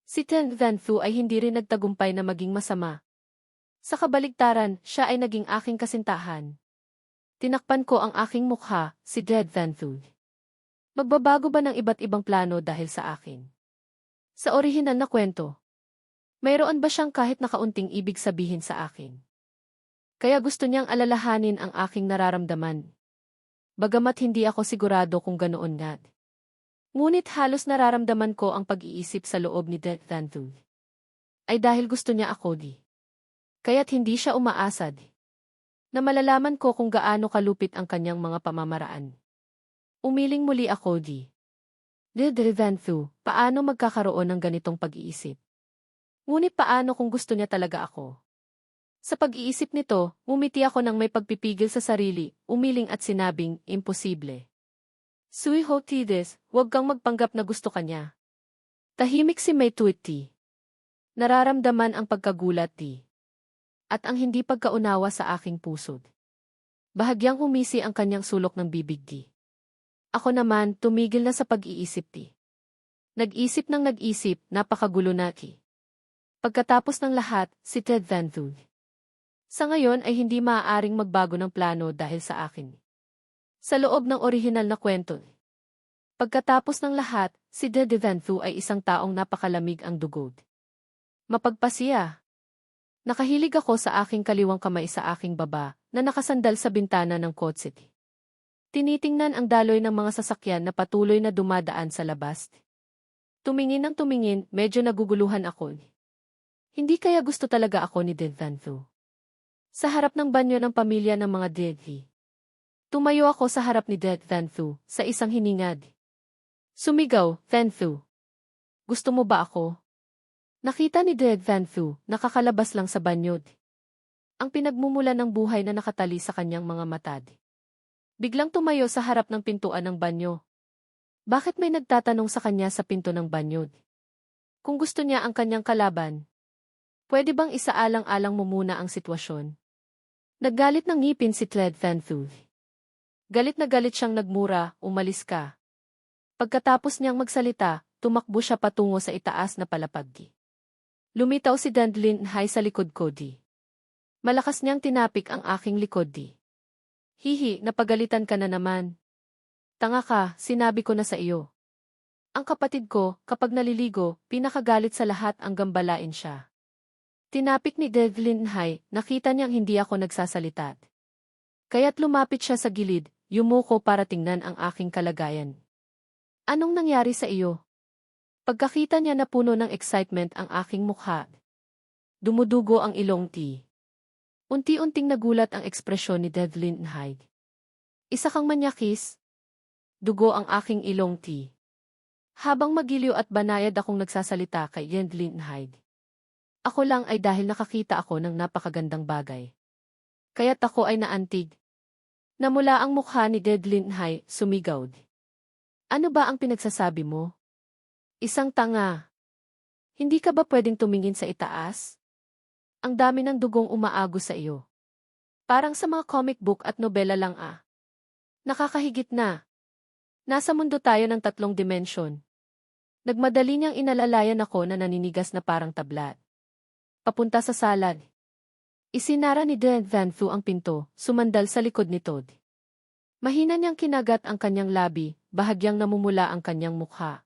Si Ten Van Thu ay hindi rin nagtagumpay na maging masama. Sa kabaligtaran, siya ay naging aking kasintahan. Tinakpan ko ang aking mukha, si Dad Van Thu. Magbabago ba ng iba't ibang plano dahil sa akin? Sa orihinal na kwento, mayroon ba siyang kahit na kaunting ibig sabihin sa akin? Kaya gusto niyang alalahanin ang aking nararamdaman. Bagamat hindi ako sigurado kung ganoon nga. Ngunit halos nararamdaman ko ang pag-iisip sa loob ni Dad Van Thu. Ay dahil gusto niya ako di. Kaya't hindi siya umaasad. Na malalaman ko kung gaano kalupit ang kanyang mga pamamaraan. Umiling muli ako di. Dad Van Thu, paano magkakaroon ng ganitong pag-iisip? Ngunit paano kung gusto niya talaga ako? Sa pag-iisip nito, umiti ako ng may pagpipigil sa sarili, umiling at sinabing, imposible. Sui Hotides, huwag kang magpanggap na gusto ka niya. Tahimik si May Tweety. Nararamdaman ang pagkagulat ti. At ang hindi pagkaunawa sa aking puso. Bahagyang humisi ang kanyang sulok ng bibig ti. Ako naman, tumigil na sa pag-iisip ti. Nag-isip ng nag-isip, napakagulo na ti. Pagkatapos ng lahat, si Ted Van Thu. Sa ngayon ay hindi maaaring magbago ng plano dahil sa akin. Sa loob ng orihinal na kwento. Pagkatapos ng lahat, si Ted Van Thu ay isang taong napakalamig ang dugod. Mapagpasiya. Nakahilig ako sa aking kaliwang kamay sa aking baba na nakasandal sa bintana ng kotse. Tinitingnan ang daloy ng mga sasakyan na patuloy na dumadaan sa labas. Tumingin ng tumingin, medyo naguguluhan ako. Hindi kaya gusto talaga ako ni Ted Van Thu. Sa harap ng banyo ng pamilya ng mga Deadly. Tumayo ako sa harap ni Ted Van Thu sa isang hiningad. Sumigaw, Van Thu. Gusto mo ba ako? Nakita ni Ted Van Thu, nakakalabas lang sa banyo. Ang pinagmumula ng buhay na nakatali sa kanyang mga mata. Biglang tumayo sa harap ng pintuan ng banyo. Bakit may nagtatanong sa kanya sa pinto ng banyo? Kung gusto niya ang kanyang kalaban, pwede bang isaalang-alang mo muna ang sitwasyon? Naggalit ng ngipin si Ted Van Thu. Galit na galit siyang nagmura, umalis ka. Pagkatapos niyang magsalita, tumakbo siya patungo sa itaas na palapag. Lumitaw si Dandlin Hai sa likod ko di. Malakas niyang tinapik ang aking likod di. Hihi, napagalitan ka na naman. Tanga ka, sinabi ko na sa iyo. Ang kapatid ko, kapag naliligo, pinakagalit sa lahat ang gambalain siya. Tinapik ni Devlin Hai, nakita niyang hindi ako nagsasalita. Kaya't lumapit siya sa gilid, yumuko para tingnan ang aking kalagayan. Anong nangyari sa iyo? Pagkakita niya na puno ng excitement ang aking mukha. Dumudugo ang ilong ti. Unti-unting nagulat ang ekspresyon ni Devlin Hai. Isa kang manyakis? Dugo ang aking ilong ti. Habang magiliw at banayad akong nagsasalita kay Devlin Hai. Ako lang ay dahil nakakita ako ng napakagandang bagay. Kaya't ako ay naantig. Namula ang mukha ni Devlin Hai, sumigaw. Ano ba ang pinagsasabi mo? Isang tanga. Hindi ka ba pwedeng tumingin sa itaas? Ang dami ng dugong umaagos sa iyo. Parang sa mga comic book at nobela lang ah. Nakakahigit na. Nasa mundo tayo ng 3 dimensyon. Nagmadali niyang inalalayan ako na naninigas na parang tablat. Papunta sa salad. Isinara ni Ted Van Thu ang pinto, sumandal sa likod ni Todd. Mahina niyang kinagat ang kanyang labi, bahagyang namumula ang kanyang mukha.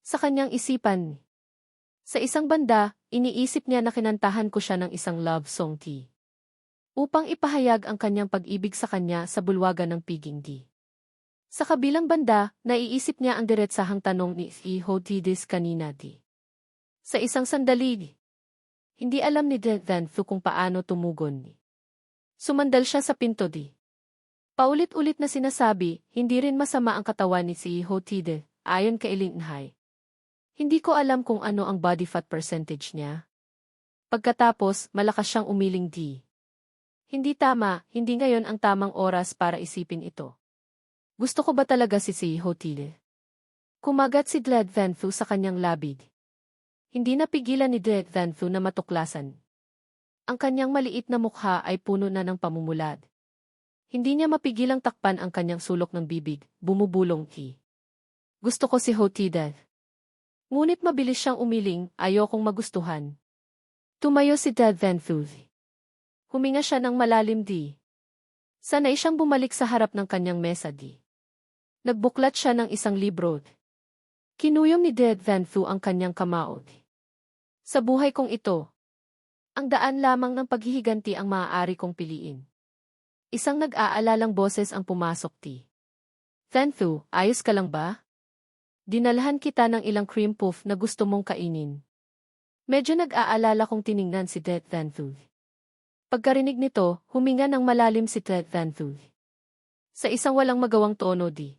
Sa kanyang isipan. Sa isang banda, iniisip niya na kinantahan ko siya ng isang love song ti. Upang ipahayag ang kanyang pag-ibig sa kanya sa bulwagan ng piging di. Sa kabilang banda, naiisip niya ang diretsahang tanong ni Hotides kanina di. Sa isang sandali, hindi alam ni Ted Van Thu kung paano tumugon ni. Sumandal siya sa pinto di. Paulit-ulit na sinasabi, hindi rin masama ang katawan ni si Hotide, ayon kay Linhai. Hindi ko alam kung ano ang body fat percentage niya. Pagkatapos, malakas siyang umiling di. Hindi tama, hindi ngayon ang tamang oras para isipin ito. Gusto ko ba talaga si Hotide? Kumagat si Ted Van Thu sa kanyang labid. Hindi napigilan ni Ted Van Thu na matuklasan. Ang kanyang maliit na mukha ay puno na ng pamumulad. Hindi niya mapigilang takpan ang kanyang sulok ng bibig, bumubulong hi. Gusto ko si Hotide. Ngunit mabilis siyang umiling, ayokong magustuhan. Tumayo si Ted Van Thu. Huminga siya ng malalim di. Sanay siyang bumalik sa harap ng kanyang mesa di. Nagbuklat siya ng isang libro. Kinuyom ni Ted Van Thu ang kanyang kamao. Sa buhay kong ito, ang daan lamang ng paghihiganti ang maaari kong piliin. Isang nag-aalalang boses ang pumasok ti. Van Thu, ayos ka lang ba? Dinalhan kita ng ilang cream puff na gusto mong kainin. Medyo nag-aalala kong tiningnan si Ted Van Thu. Pagkarinig nito, huminga ng malalim si Ted Van Thu. Sa isang walang magawang tono di.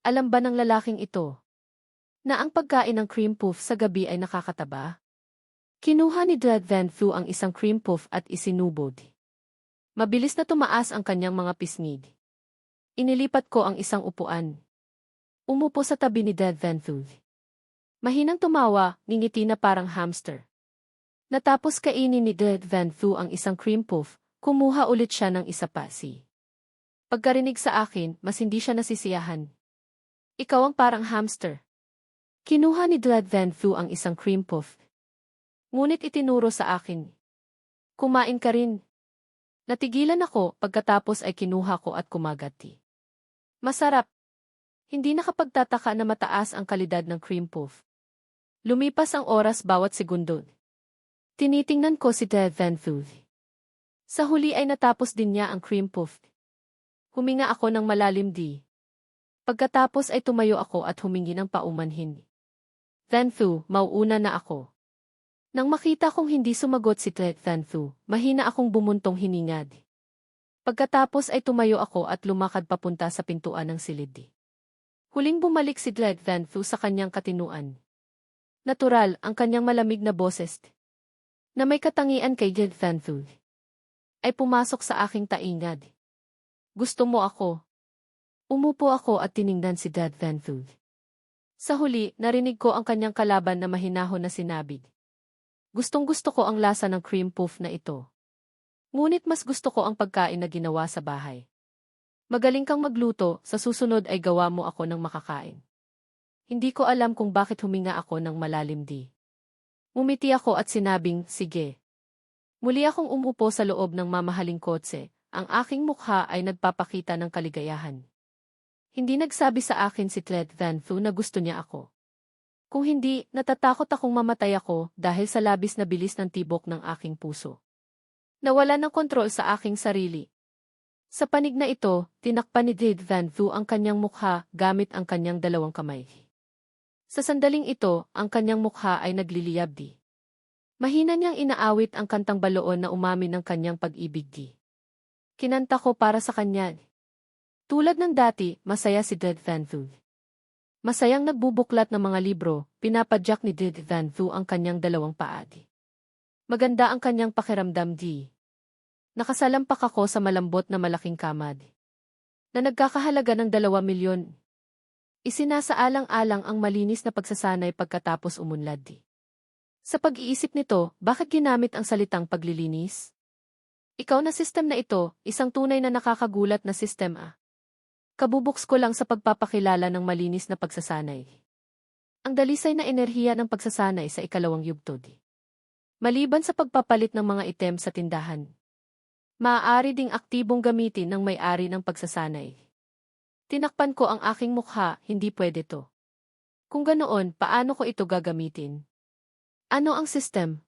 Alam ba ng lalaking ito na ang pagkain ng cream puff sa gabi ay nakakataba? Kinuha ni Dad Van Thu ang isang cream puff at isinubod. Mabilis na tumaas ang kanyang mga pisngid. Inilipat ko ang isang upuan. Umupo sa tabi ni Dad Van Thu. Mahinang tumawa, ngingiti na parang hamster. Natapos kainin ni Dad Van Thu ang isang cream puff, kumuha ulit siya ng isa pa Pagkarinig sa akin, mas hindi siya nasisiyahan. Ikaw ang parang hamster. Kinuha ni Dad Van Thu ang isang cream puff. Ngunit itinuro sa akin. Kumain ka rin. Natigilan ako pagkatapos ay kinuha ko at kumagati. Masarap. Hindi nakapagtataka na mataas ang kalidad ng cream puff. Lumipas ang oras bawat segundo. Tinitingnan ko si Dad Van Thu. Sa huli ay natapos din niya ang cream puff. Huminga ako ng malalim Pagkatapos ay tumayo ako at humingi ng paumanhin. Van Thu, mauuna na ako. Nang makita kong hindi sumagot si Dad Van Thu, mahina akong bumuntong hiningad. Pagkatapos ay tumayo ako at lumakad papunta sa pintuan ng silid. Huling bumalik si Dad Van Thu sa kanyang katinuan. Natural ang kanyang malamig na boses na may katangian kay Dad Van Thu ay pumasok sa aking taingad. Gusto mo ako? Umupo ako at tiningnan si Dad Van Thu. Sa huli, narinig ko ang kanyang kalaban na mahinahon na sinabi. Gustong-gusto ko ang lasa ng cream puff na ito. Ngunit mas gusto ko ang pagkain na ginawa sa bahay. Magaling kang magluto, sa susunod ay gawa mo ako ng makakain. Hindi ko alam kung bakit huminga ako ng malalim Ngumiti ako at sinabing, sige. Muli akong umupo sa loob ng mamahaling kotse, ang aking mukha ay nagpapakita ng kaligayahan. Hindi nagsabi sa akin si Dad Van Thu na gusto niya ako. Kung hindi, natatakot akong mamatay ako dahil sa labis na bilis ng tibok ng aking puso. Nawala ng kontrol sa aking sarili. Sa panig na ito, tinakpan ni Dad Van Thu ang kanyang mukha gamit ang kanyang dalawang kamay. Sa sandaling ito, ang kanyang mukha ay nagliliyab Mahina niyang inaawit ang kantang baloon na umamin ng kanyang pag-ibig Kinanta ko para sa kanya. Tulad ng dati, masaya si Dad Van Thu. Masayang nagbubuklat ng mga libro, pinapadyak ni Dad Van Thu ang kanyang dalawang paa. Maganda ang kanyang pakiramdam Nakasalampak ako sa malambot na malaking kamad. Na nagkakahalaga ng 2 milyon. Isinasaalang-alang ang malinis na pagsasanay pagkatapos umunlad Sa pag-iisip nito, bakit ginamit ang salitang paglilinis? Ikaw na system na ito, isang tunay na nakakagulat na system Kabubuks ko lang sa pagpapakilala ng malinis na pagsasanay. Ang dalisay na enerhiya ng pagsasanay sa ikalawang yugto Maliban sa pagpapalit ng mga item sa tindahan. Maaari ding aktibong gamitin ng may-ari ng pagsasanay. Tinakpan ko ang aking mukha, hindi pwede to. Kung ganoon, paano ko ito gagamitin? Ano ang system?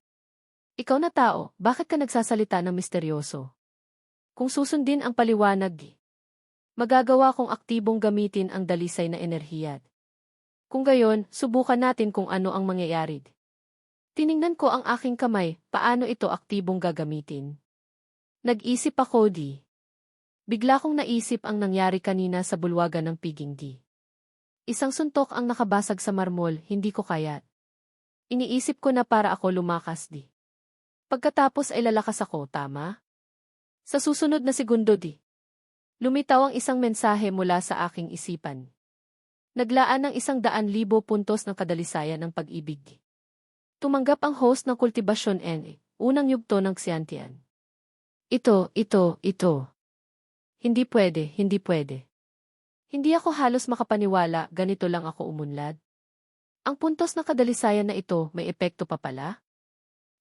Ikaw na tao, bakit ka nagsasalita ng misteryoso? Kung susundin ang paliwanag magagawa kong aktibong gamitin ang dalisay na enerhiya. Kung gayon, subukan natin kung ano ang mangyayari. Tiningnan ko ang aking kamay, paano ito aktibong gagamitin. Nag-isip ako Bigla kong naisip ang nangyari kanina sa bulwagan ng piging Isang suntok ang nakabasag sa marmol, hindi ko kaya. Iniisip ko na para ako lumakas Pagkatapos ay lalakas ako, tama? Sa susunod na segundo lumitaw ang isang mensahe mula sa aking isipan. Naglaan ng 100,000 puntos ng kadalisayan ng pag-ibig. Tumanggap ang host ng kultibasyon unang yugto ng Xiantian. Ito. Hindi pwede, hindi pwede. Hindi ako halos makapaniwala, ganito lang ako umunlad. Ang puntos ng kadalisayan na ito may epekto pa pala?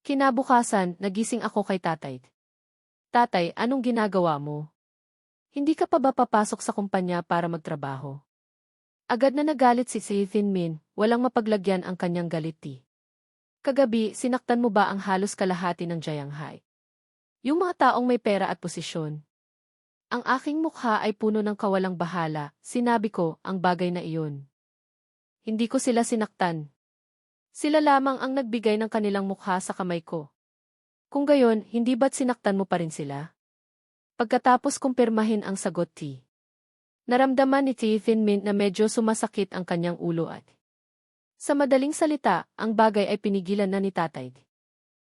Kinabukasan, nagising ako kay tatay. Tatay, anong ginagawa mo? Hindi ka pa ba papasok sa kumpanya para magtrabaho? Agad na nagalit si Thin Min, walang mapaglagyan ang kanyang galit Kagabi, sinaktan mo ba ang halos kalahati ng Jianghai? Yung mga taong may pera at posisyon. Ang aking mukha ay puno ng kawalang bahala, sinabi ko, ang bagay na iyon. Hindi ko sila sinaktan. Sila lamang ang nagbigay ng kanilang mukha sa kamay ko. Kung gayon, hindi ba't sinaktan mo pa rin sila? Pagkatapos kumpirmahin ang sagot naramdaman ni Thin Min na medyo sumasakit ang kanyang ulo sa madaling salita, ang bagay ay pinigilan na ni tatay.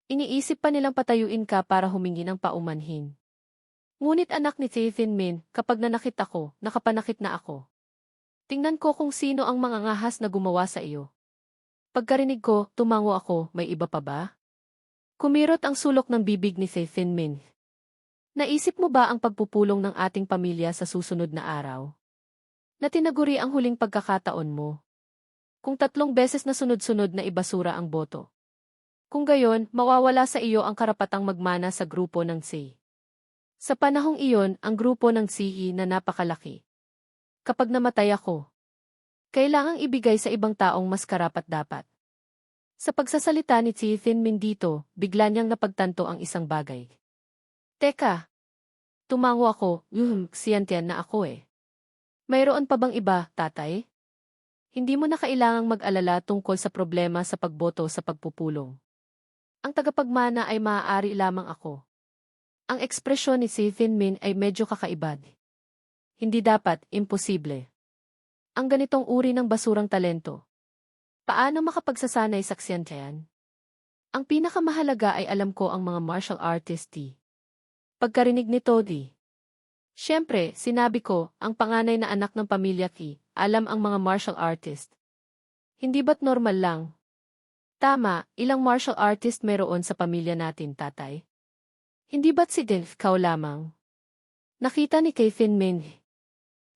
Iniisip pa nilang patayuin ka para humingi ng paumanhin. Ngunit anak ni Tathin Min, kapag nanakit ako, nakapanakit na ako. Tingnan ko kung sino ang mga ngahas na gumawa sa iyo. Pagkarinig ko, tumango ako, may iba pa ba? Kumirot ang sulok ng bibig ni Tathin Min. Naisip mo ba ang pagpupulong ng ating pamilya sa susunod na araw? Na tinaguri ang huling pagkakataon mo. Kung 3 beses na sunod-sunod na ibasura ang boto. Kung gayon, mawawala sa iyo ang karapatang magmana sa grupo ng CI. Sa panahong iyon, ang grupo ng CI na napakalaki. Kapag namatay ako, kailangang ibigay sa ibang taong mas karapat-dapat. Sa pagsasalita ni Tathin Min dito, bigla niyang napagtanto ang isang bagay. Teka! Tumango ako, siyantiyan na ako eh. Mayroon pa bang iba, tatay? Hindi mo na kailangang mag-alala tungkol sa problema sa pagboto sa pagpupulong. Ang tagapagmana ay maaari lamang ako. Ang ekspresyon ni Tathin Min ay medyo kakaiba. Hindi dapat, imposible. Ang ganitong uri ng basurang talento. Paano makapagsasanay sa ksiyantiyan? Ang pinakamahalaga ay alam ko ang mga martial artist di. Pagkarinig nito di. Siyempre, sinabi ko, ang panganay na anak ng pamilya Ki, alam ang mga martial artist. Hindi ba't normal lang? Tama, ilang martial artist meron sa pamilya natin, tatay? Hindi ba't si Kau lamang? Nakita ni Tathin Min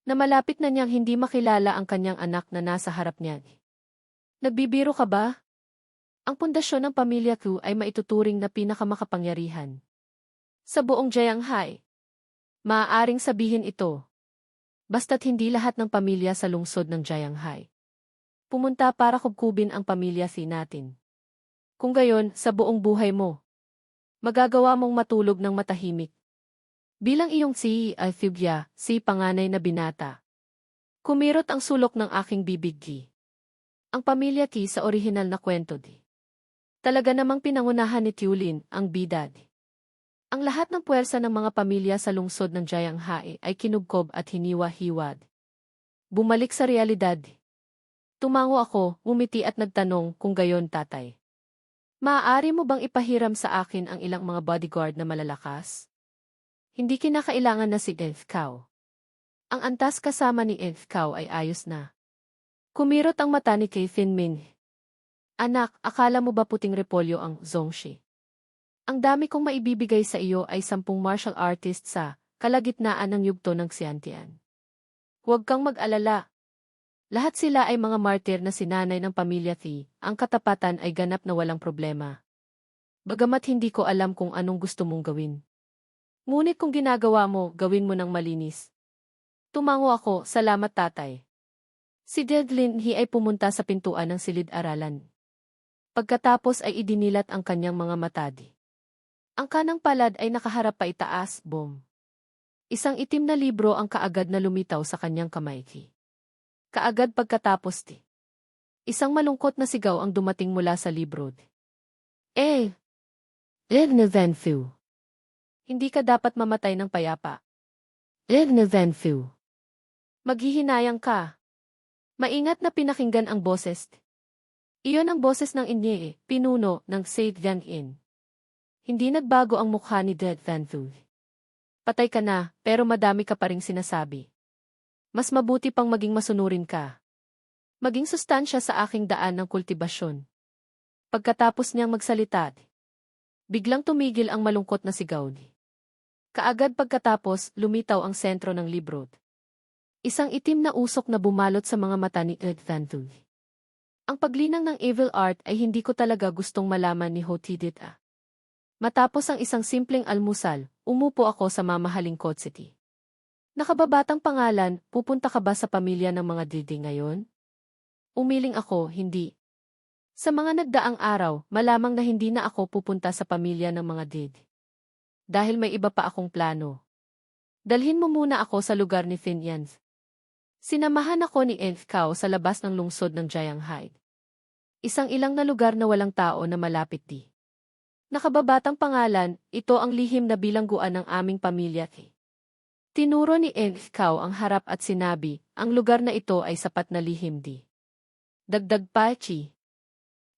na malapit na niyang hindi makilala ang kanyang anak na nasa harap niya. Nagbibiro ka ba? Ang pundasyon ng pamilya Ku ay maituturing na pinakamakapangyarihan. Sa buong Jianghai. Maaaring sabihin ito. Basta't hindi lahat ng pamilya sa lungsod ng Jianghai pumunta para kubkubin ang pamilya si natin. Kung gayon, sa buong buhay mo, magagawa mong matulog ng matahimik. Bilang iyong si Althubia, si panganay na binata. Kumirot ang sulok ng aking bibig Ki. Ang pamilya Ki sa orihinal na kwento di. Talaga namang pinangunahan ni Tiulin, ang bida di. Ang lahat ng puwersa ng mga pamilya sa lungsod ng Jianghai ay kinubkob at hiniwa-hiwad. Bumalik sa realidad. Tumango ako, ngumiti at nagtanong kung gayon tatay. Maaari mo bang ipahiram sa akin ang ilang mga bodyguard na malalakas? Hindi kinakailangan na si Kau. Ang antas kasama ni Kau ay ayos na. Kumirot ang mata ni Tathin Min. Anak, akala mo ba puting repolyo ang Zongshi? Ang dami kong maibibigay sa iyo ay 10 martial artist sa kalagitnaan ng yugto ng ksiyantian. Huwag kang mag-alala. Lahat sila ay mga martir na sinanay ng pamilya Thi, ang katapatan ay ganap na walang problema. Bagamat hindi ko alam kung anong gusto mong gawin. Ngunit kung ginagawa mo, gawin mo ng malinis. Tumango ako, salamat tatay. Si Deadlin He ay pumunta sa pintuan ng silid-aralan. Pagkatapos ay idinilat ang kanyang mga matadi. Ang kanang palad ay nakaharap pa itaas, boom. Isang itim na libro ang kaagad na lumitaw sa kanyang kamay. Kaagad pagkatapos ti. Isang malungkot na sigaw ang dumating mula sa libro. Venfu. Hindi ka dapat mamatay ng payapa. Venfu. Maghihinayang ka. Maingat na pinakinggan ang boses. Iyon ang boses ng inye, pinuno ng Saint Yang-in. Hindi nagbago ang mukha ni Dead Venfu. Patay ka na, pero madami ka pa ring sinasabi. Mas mabuti pang maging masunurin ka. Maging sustansya sa aking daan ng kultibasyon. Pagkatapos niyang magsalita, biglang tumigil ang malungkot na sigaw. Kaagad pagkatapos, lumitaw ang sentro ng libro. Isang itim na usok na bumalot sa mga mata ni Edvantu. Ang paglinang ng evil art ay hindi ko talaga gustong malaman ni Hotidita. Matapos ang isang simpleng almusal, umupo ako sa mamahaling kotseti. Nakababatang pangalan, pupunta ka ba sa pamilya ng mga Didi ngayon? Umiling ako, hindi. Sa mga nagdaang araw, malamang na hindi na ako pupunta sa pamilya ng mga Didi. Dahil may iba pa akong plano. Dalhin mo muna ako sa lugar ni Finian. Sinamahan ako ni Kau sa labas ng lungsod ng Jianghai. Isang ilang na lugar na walang tao na malapit di. Nakababatang pangalan, ito ang lihim na bilangguan ng aming pamilya. Tinuro ni Kau ang harap at sinabi, ang lugar na ito ay sapat na lihim di. Dagdag pa, Chi.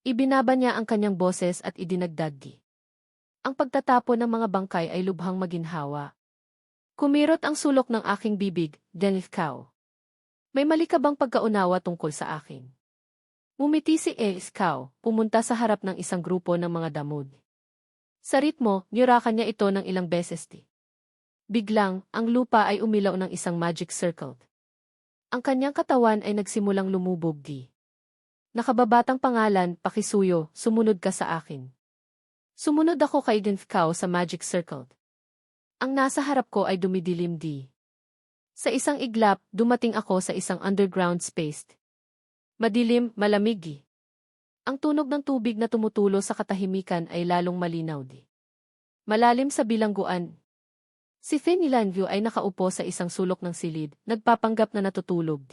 Ibinaba niya ang kanyang boses at idinagdag di. Ang pagtatapon ng mga bangkay ay lubhang maginhawa. Kumirot ang sulok ng aking bibig, Dennis Cow. May mali ka bang pagkaunawa tungkol sa akin? Ngumiti si Dennis Cow, pumunta sa harap ng isang grupo ng mga damod. Sa ritmo, niyurakan niya ito ng ilang beses. Biglang, ang lupa ay umilaw ng isang magic circle. Ang kanyang katawan ay nagsimulang lumubog. Nakababatang pangalan, Pakisuyo, sumunod ka sa akin. Sumunod ako kay Dennis Cow sa magic circle. Ang nasa harap ko ay dumidilim. Sa isang iglap, dumating ako sa isang underground space. Madilim, malamig. Ang tunog ng tubig na tumutulo sa katahimikan ay lalong malinaw. Malalim sa bilangguan. Si Finn Ilanview ay nakaupo sa isang sulok ng silid, nagpapanggap na natutulog.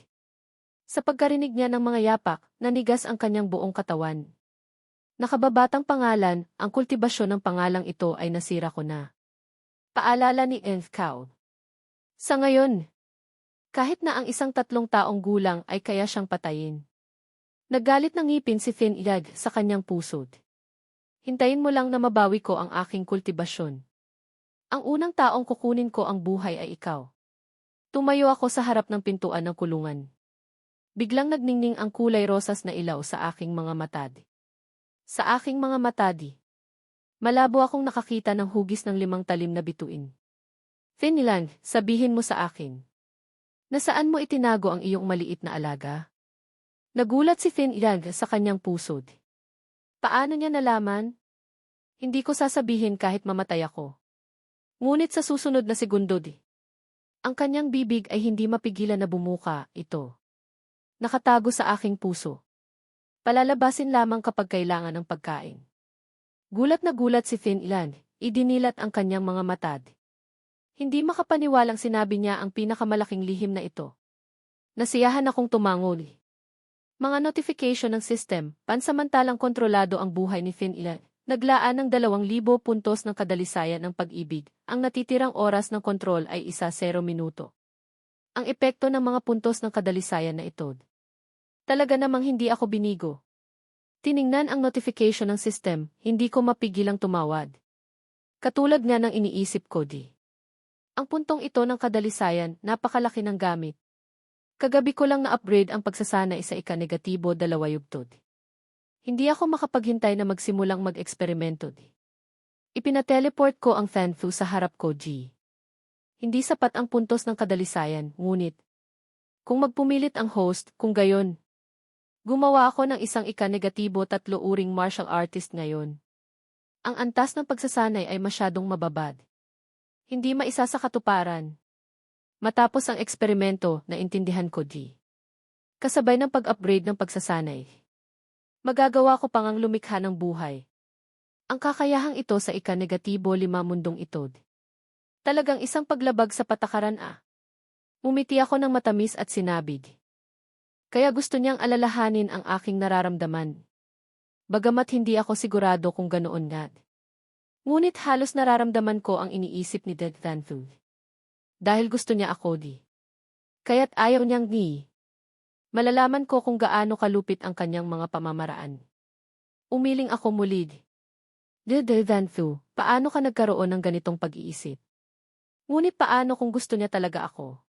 Sa pagkarinig niya ng mga yapak, nanigas ang kanyang buong katawan. Nakababatang pangalan, ang kultibasyon ng pangalang ito ay nasira ko na. Paalala ni Dennis Cow. Sa ngayon, kahit na ang isang 3 taong gulang ay kaya siyang patayin. Naggalit ng ngipin si Finn Ilag sa kanyang puso. Hintayin mo lang na mabawi ko ang aking kultibasyon. Ang unang taong kukunin ko ang buhay ay ikaw. Tumayo ako sa harap ng pintuan ng kulungan. Biglang nagningning ang kulay rosas na ilaw sa aking mga mata. Sa aking mga mata, malabo akong nakakita ng hugis ng 5 talim na bituin. Finilang, sabihin mo sa akin. Nasaan mo itinago ang iyong maliit na alaga? Nagulat si Finilang sa kanyang puso. Paano niya nalaman? Hindi ko sasabihin kahit mamatay ako. Ngunit sa susunod na segundo, ang kanyang bibig ay hindi mapigilan na bumuka, ito. Nakatago sa aking puso. Palalabasin lamang kapag kailangan ng pagkain. Gulat na gulat si Finilang, idinilat ang kanyang mga mata. Hindi makapaniwalang sinabi niya ang pinakamalaking lihim na ito. Nasiyahan akong tumangol. Mga notification ng system, pansamantalang kontrolado ang buhay ni Finilang. Naglaan ng 2,000 puntos ng kadalisayan ng pag-ibig, ang natitirang oras ng kontrol ay 1-0 minuto. Ang epekto ng mga puntos ng kadalisayan na ito. Talaga namang hindi ako binigo. Tiningnan ang notification ng system, hindi ko mapigilang tumawad. Katulad nga ng iniisip ko. Ang puntong ito ng kadalisayan, napakalaki ng gamit. Kagabi ko lang na-upgrade ang pagsasanay sa ika-2 yugtod. Hindi ako makapaghintay na magsimulang mag-eksperimento. Ipinateleport ko ang Fanfu sa harap ko. Hindi sapat ang puntos ng kadalisayan, ngunit kung magpumilit ang host, kung gayon, gumawa ako ng isang ika-3 uring martial artist ngayon. Ang antas ng pagsasanay ay masyadong mababad. Hindi maisa sa katuparan. Matapos ang eksperimento, naintindihan ko. Kasabay ng pag-upgrade ng pagsasanay, magagawa ko pang ang lumikha ng buhay. Ang kakayahang ito sa ika-5 mundong ito. Talagang isang paglabag sa patakaran. Umiti ako ng matamis at sinabi. Kaya gusto niyang alalahanin ang aking nararamdaman. Bagamat hindi ako sigurado kung ganoon nga. Ngunit halos nararamdaman ko ang iniisip ni Dead Fanfu. Dahil gusto niya ako. Kaya't ayaw niyang malalaman ko kung gaano kalupit ang kanyang mga pamamaraan. Umiling ako muli. Dead Fanfu, paano ka nagkaroon ng ganitong pag-iisip? Ngunit paano kung gusto niya talaga ako?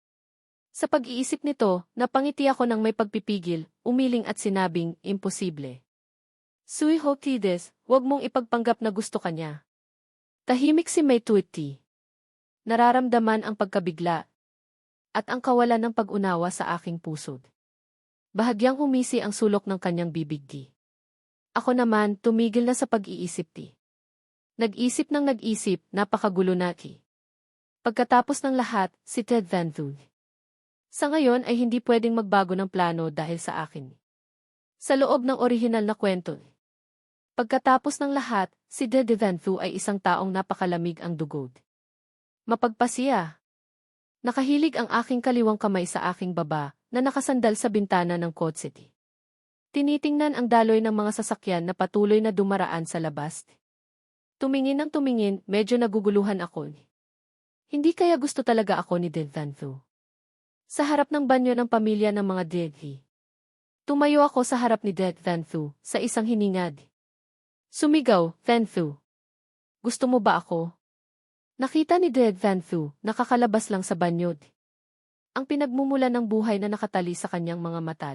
Sa pag-iisip nito, napangiti ako ng may pagpipigil, umiling at sinabing, imposible. Sui Hokides, huwag mong ipagpanggap na gusto ka niya. Tahimik si May Tuiti. Nararamdaman ang pagkabigla at ang kawalan ng pag-unawa sa aking puso. Bahagyang humisi ang sulok ng kanyang bibig. Ako naman, tumigil na sa pag-iisip. Nag-isip ng nag-isip, napakagulo na. Pagkatapos ng lahat, si Ted Fanfu. Sa ngayon ay hindi pwedeng magbago ng plano dahil sa akin. Sa loob ng orihinal na kwento. Pagkatapos ng lahat, si Ted Fanfu ay isang taong napakalamig ang dugod. Mapagpasiya. Nakahilig ang aking kaliwang kamay sa aking baba na nakasandal sa bintana ng kotse. Tinitingnan ang daloy ng mga sasakyan na patuloy na dumaraan sa labas. Tumingin ng tumingin, medyo naguguluhan ako. Hindi kaya gusto talaga ako ni Ted Fanfu. Sa harap ng banyo ng pamilya ng mga Deadly. Tumayo ako sa harap ni Dead Fanfu sa isang hiningad. Sumigaw, Fanfu. Gusto mo ba ako? Nakita ni Dred Van Thu, nakakalabas lang sa banyo. Ang pinagmumula ng buhay na nakatali sa kanyang mga mata.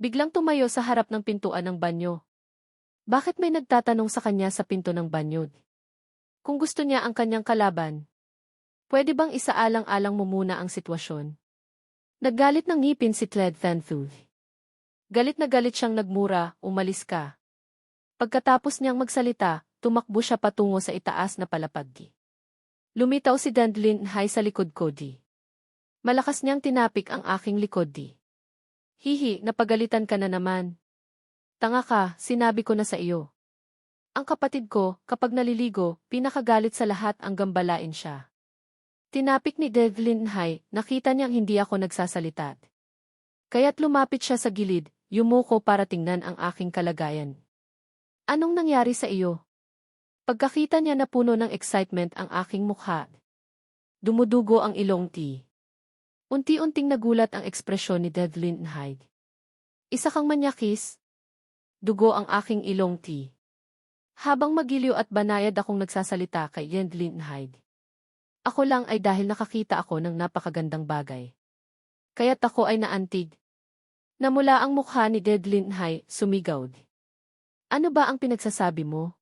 Biglang tumayo sa harap ng pintuan ng banyo. Bakit may nagtatanong sa kanya sa pinto ng banyo? Kung gusto niya ang kanyang kalaban, pwede bang isaalang-alang mo muna ang sitwasyon? Naggalit ng ngipin si Dred Van Thu. Galit na galit siyang nagmura, umalis ka. Pagkatapos niyang magsalita, tumakbo siya patungo sa itaas na palapag. Lumitaw si Dan Lin Hai sa likod ko. Malakas niyang tinapik ang aking likod. Hihi, napagalitan ka na naman. Tanga ka, sinabi ko na sa iyo. Ang kapatid ko, kapag naliligo, pinakagalit sa lahat ang gambalain siya. Tinapik ni Devlin Hai, nakita niyang hindi ako nagsasalita. Kaya't lumapit siya sa gilid, yumuko para tingnan ang aking kalagayan. Anong nangyari sa iyo? Pagkakita niya na puno ng excitement ang aking mukha. Dumudugo ang ilong ti. Unti-unting nagulat ang ekspresyon ni Devlin Hai. Isa kang manyakis? Dugo ang aking ilong ti. Habang magiliw at banayad akong nagsasalita kay Devlin Hai. Ako lang ay dahil nakakita ako ng napakagandang bagay. Kaya't ako ay naantig. Namula ang mukha ni Devlin Hai, sumigaw. Ano ba ang pinagsasabi mo?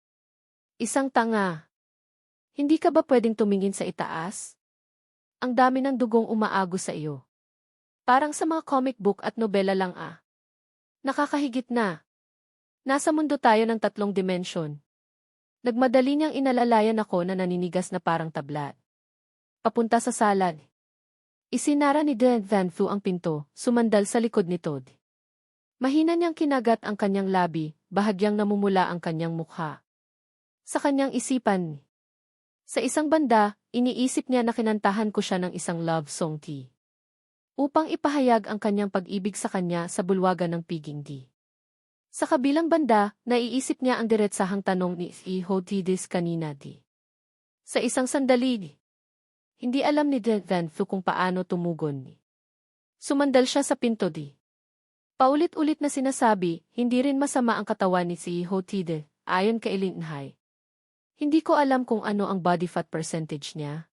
Isang tanga. Hindi ka ba pwedeng tumingin sa itaas? Ang dami ng dugong umaagos sa iyo. Parang sa mga comic book at nobela lang ah. Nakakahigit na. Nasa mundo tayo ng 3 dimensyon. Nagmadali niyang inalalayan ako na naninigas na parang tablat. Papunta sa salad. Isinara ni Dred Van Thu ang pinto, sumandal sa likod ni Todd. Mahina niyang kinagat ang kanyang labi, bahagyang namumula ang kanyang mukha. Sa kanyang isipan. Sa isang banda, iniisip niya na kinantahan ko siya ng isang love song upang ipahayag ang kanyang pag-ibig sa kanya sa bulwagan ng piging di. Sa kabilang banda, naiisip niya ang diretsahang tanong ni Iho Tidis kanina di. Sa isang sandali, hindi alam ni Dred Van Thu kung paano tumugon ni. Sumandal siya sa pinto di. Paulit-ulit na sinasabi, hindi rin masama ang katawan ni si Iho Tidis, ayon kay Lin Hai. Hindi ko alam kung ano ang body fat percentage niya.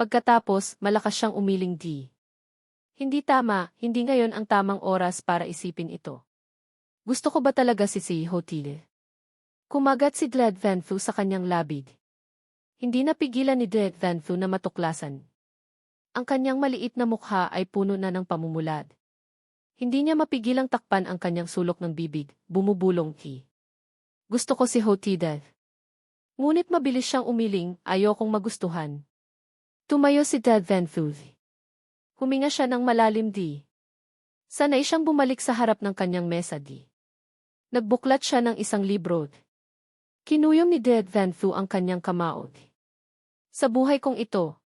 Pagkatapos, malakas siyang umiling di. Hindi tama, hindi ngayon ang tamang oras para isipin ito. Gusto ko ba talaga si Hotile? Kumagat si Dred Van Thu sa kanyang labid. Hindi napigilan ni Dred Van Thu na matuklasan. Ang kanyang maliit na mukha ay puno na ng pamumulad. Hindi niya mapigilang takpan ang kanyang sulok ng bibig, bumubulong hi. Gusto ko si Hotile. Ngunit mabilis siyang umiling, ayokong magustuhan. Tumayo si Dred Van Thu. Huminga siya ng malalim di. Sanay siyang bumalik sa harap ng kanyang mesa di. Nagbuklat siya ng isang libro. Kinuyom ni Dred Van Thu ang kanyang kamao. Sa buhay kong ito,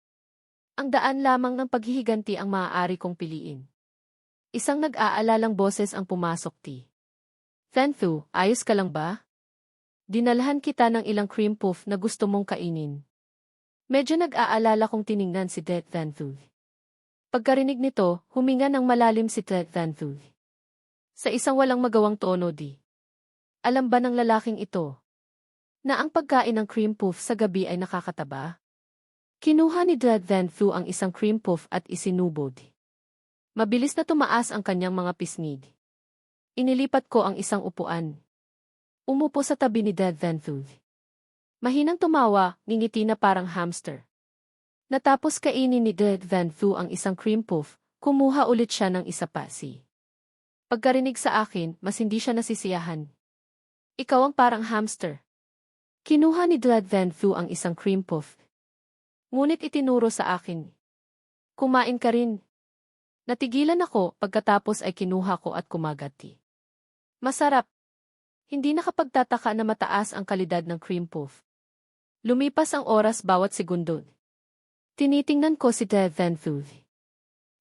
ang daan lamang ng paghihiganti ang maaari kong piliin. Isang nag-aalalang boses ang pumasok ti. Van Thu, ayos ka lang ba? Dinalhan kita ng ilang cream puff na gusto mong kainin. Medyo nag-aalala kong tiningnan si Dred Van Thu. Pagkarinig nito, huminga ng malalim si Dred Van Thu. Sa isang walang magawang tono di. Alam ba ng lalaking ito na ang pagkain ng cream puff sa gabi ay nakakataba? Kinuha ni Dred Van Thu ang isang cream puff at isinubod. Mabilis na tumaas ang kanyang mga pisngi. Inilipat ko ang isang upuan. Umupo sa tabi ni Dred Van Thu. Mahinang tumawa, ngingiti na parang hamster. Natapos kainin ni Dred Van Thu ang isang cream puff, kumuha ulit siya ng isa pa si. Pagkarinig sa akin, mas hindi siya nasisiyahan. Ikaw ang parang hamster. Kinuha ni Dred Van Thu ang isang cream puff. Ngunit itinuro sa akin. Kumain ka rin. Natigilan ako, pagkatapos ay kinuha ko at kumagati. Masarap. Hindi nakapagtataka na mataas ang kalidad ng cream puff. Lumipas ang oras bawat segundo. Tinitingnan ko si Dred Van Thu.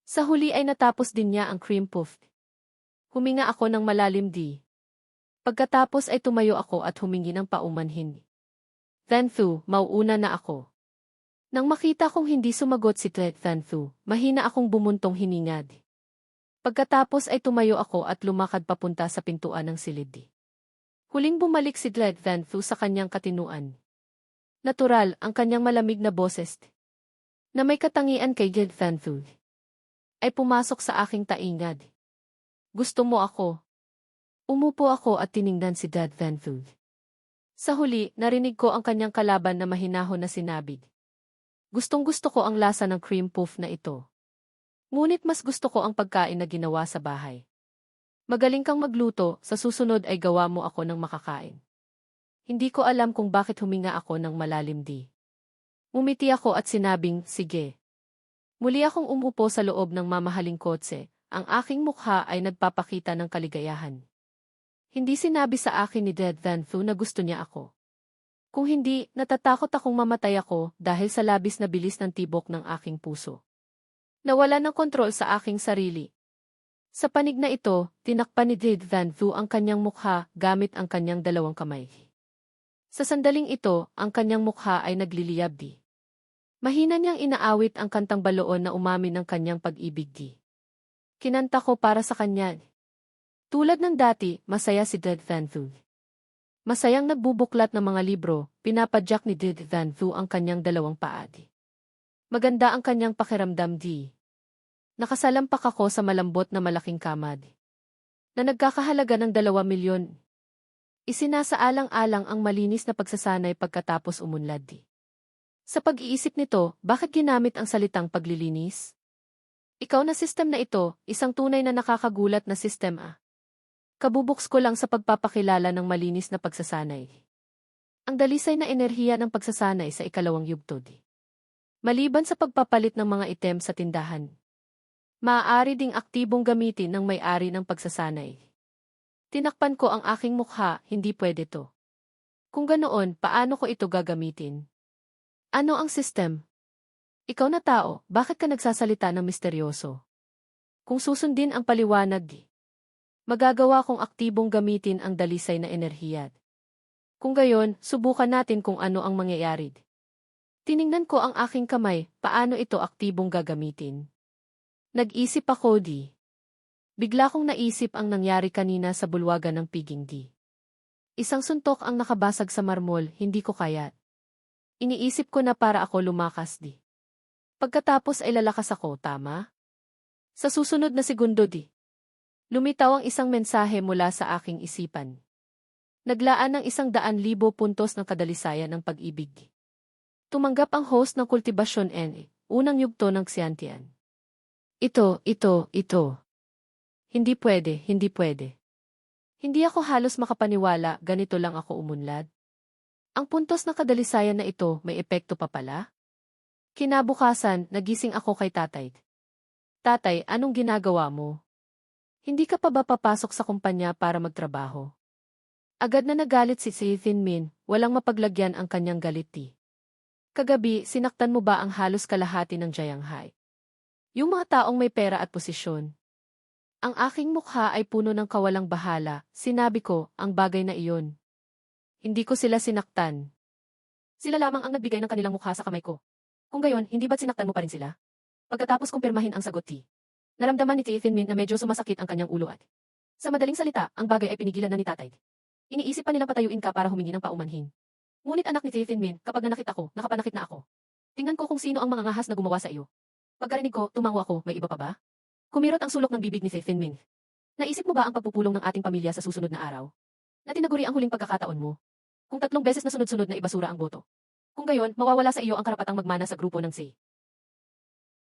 Sa huli ay natapos din niya ang cream puff. Huminga ako ng malalim di. Pagkatapos ay tumayo ako at humingi ng paumanhin. Van Thu, mauuna na ako. Nang makita kong hindi sumagot si Dred Van Thu, mahina akong bumuntong hiningad. Pagkatapos ay tumayo ako at lumakad papunta sa pintuan ng silid. Huling bumalik si Dred Van Thu sa kanyang katinuan. Natural ang kanyang malamig na boses na may katangian kay Jed Fanfu ay pumasok sa aking taingad. Gusto mo ako? Umupo ako at tiningnan si Dad Fanfu. Sa huli, narinig ko ang kanyang kalaban na mahinahon na sinabi. Gustong-gusto ko ang lasa ng cream puff na ito. Ngunit mas gusto ko ang pagkain na ginawa sa bahay. Magaling kang magluto, sa susunod ay gawa mo ako ng makakain. Hindi ko alam kung bakit huminga ako ng malalim di. Umiti ako at sinabing, sige. Muli akong umupo sa loob ng mamahaling kotse, ang aking mukha ay nagpapakita ng kaligayahan. Hindi sinabi sa akin ni Dad Vanfu na gusto niya ako. Kung hindi, natatakot akong mamatay ako dahil sa labis na bilis ng tibok ng aking puso. Nawala ng kontrol sa aking sarili. Sa panig na ito, tinakpan ni Dad Vanfu ang kanyang mukha gamit ang kanyang dalawang kamay. Sa sandaling ito, ang kanyang mukha ay nagliliyab di. Mahina niyang inaawit ang kantang baloon na umamin ng kanyang pag-ibig di. Kinanta ko para sa kanya. Tulad ng dati, masaya si Dad Vanfu. Masayang nagbubuklat ng mga libro, pinapadyak ni Dad Vanfu ang kanyang dalawang paa di. Maganda ang kanyang pakiramdam di. Nakasalampak ako sa malambot na malaking kamad. Na nagkakahalaga ng 2 milyon. Isinasaalang-alang ang malinis na pagsasanay pagkatapos umunlad di. Sa pag-iisip nito, bakit ginamit ang salitang paglilinis? Ikaw na system na ito, isang tunay na nakakagulat na sistema. Kabubuks ko lang sa pagpapakilala ng malinis na pagsasanay. Ang dalisay na enerhiya ng pagsasanay sa ikalawang yugto di. Maliban sa pagpapalit ng mga item sa tindahan. Maaari ding aktibong gamitin ng may-ari ng pagsasanay. Tinakpan ko ang aking mukha, hindi pwede to. Kung ganoon, paano ko ito gagamitin? Ano ang system? Ikaw na tao, bakit ka nagsasalita ng misteryoso? Kung susundin ang paliwanag, magagawa kong aktibong gamitin ang dalisay na enerhiya. Kung gayon, subukan natin kung ano ang mangyayari. Tiningnan ko ang aking kamay, paano ito aktibong gagamitin. Nag-isip ako di. Bigla kong naisip ang nangyari kanina sa bulwagan ng piging di. Isang suntok ang nakabasag sa marmol, hindi ko kaya. Iniisip ko na para ako lumakas di. Pagkatapos ay lalakas ako, tama? Sa susunod na segundo di. Lumitaw ang isang mensahe mula sa aking isipan. Naglaan ng 100,000 puntos ng kadalisayan ng pag-ibig. Tumanggap ang host ng kultibasyon N, unang yugto ng Xiantian. Ito. Hindi pwede, hindi pwede. Hindi ako halos makapaniwala, ganito lang ako umunlad. Ang puntos ng kadalisayan na ito, may epekto pa pala? Kinabukasan, nagising ako kay tatay. Tatay, anong ginagawa mo? Hindi ka pa ba papasok sa kumpanya para magtrabaho? Agad na nagalit si Thin Min, walang mapaglagyan ang kanyang galiti. Kagabi, sinaktan mo ba ang halos kalahati ng Jianghai? Yung mga taong may pera at posisyon. Ang aking mukha ay puno ng kawalang bahala, sinabi ko, ang bagay na iyon. Hindi ko sila sinaktan. Sila lamang ang nagbigay ng kanilang mukha sa kamay ko. Kung gayon, hindi ba't sinaktan mo pa rin sila? Pagkatapos kumpirmahin ang sagot T. Naramdaman ni Thin Min na medyo sumasakit ang kanyang ulo at. Sa madaling salita, ang bagay ay pinigilan na ni tatay. Iniisip pa nilang patayuin ka para humingi ng paumanhin. Ngunit anak ni Thin Min, kapag nanakit ako, nakapanakit na ako. Tingnan ko kung sino ang mga ngahas na gumawa sa iyo. Pagkarinig ko, tumango ako, may iba pa ba? Kumirot ang sulok ng bibig ni Thin Min. Naisip mo ba ang pagpupulong ng ating pamilya sa susunod na araw? Na tinaguri ang huling pagkakataon mo? Kung 3 beses na sunod-sunod na ibasura ang boto. Kung gayon, mawawala sa iyo ang karapatang magmana sa grupo ng C.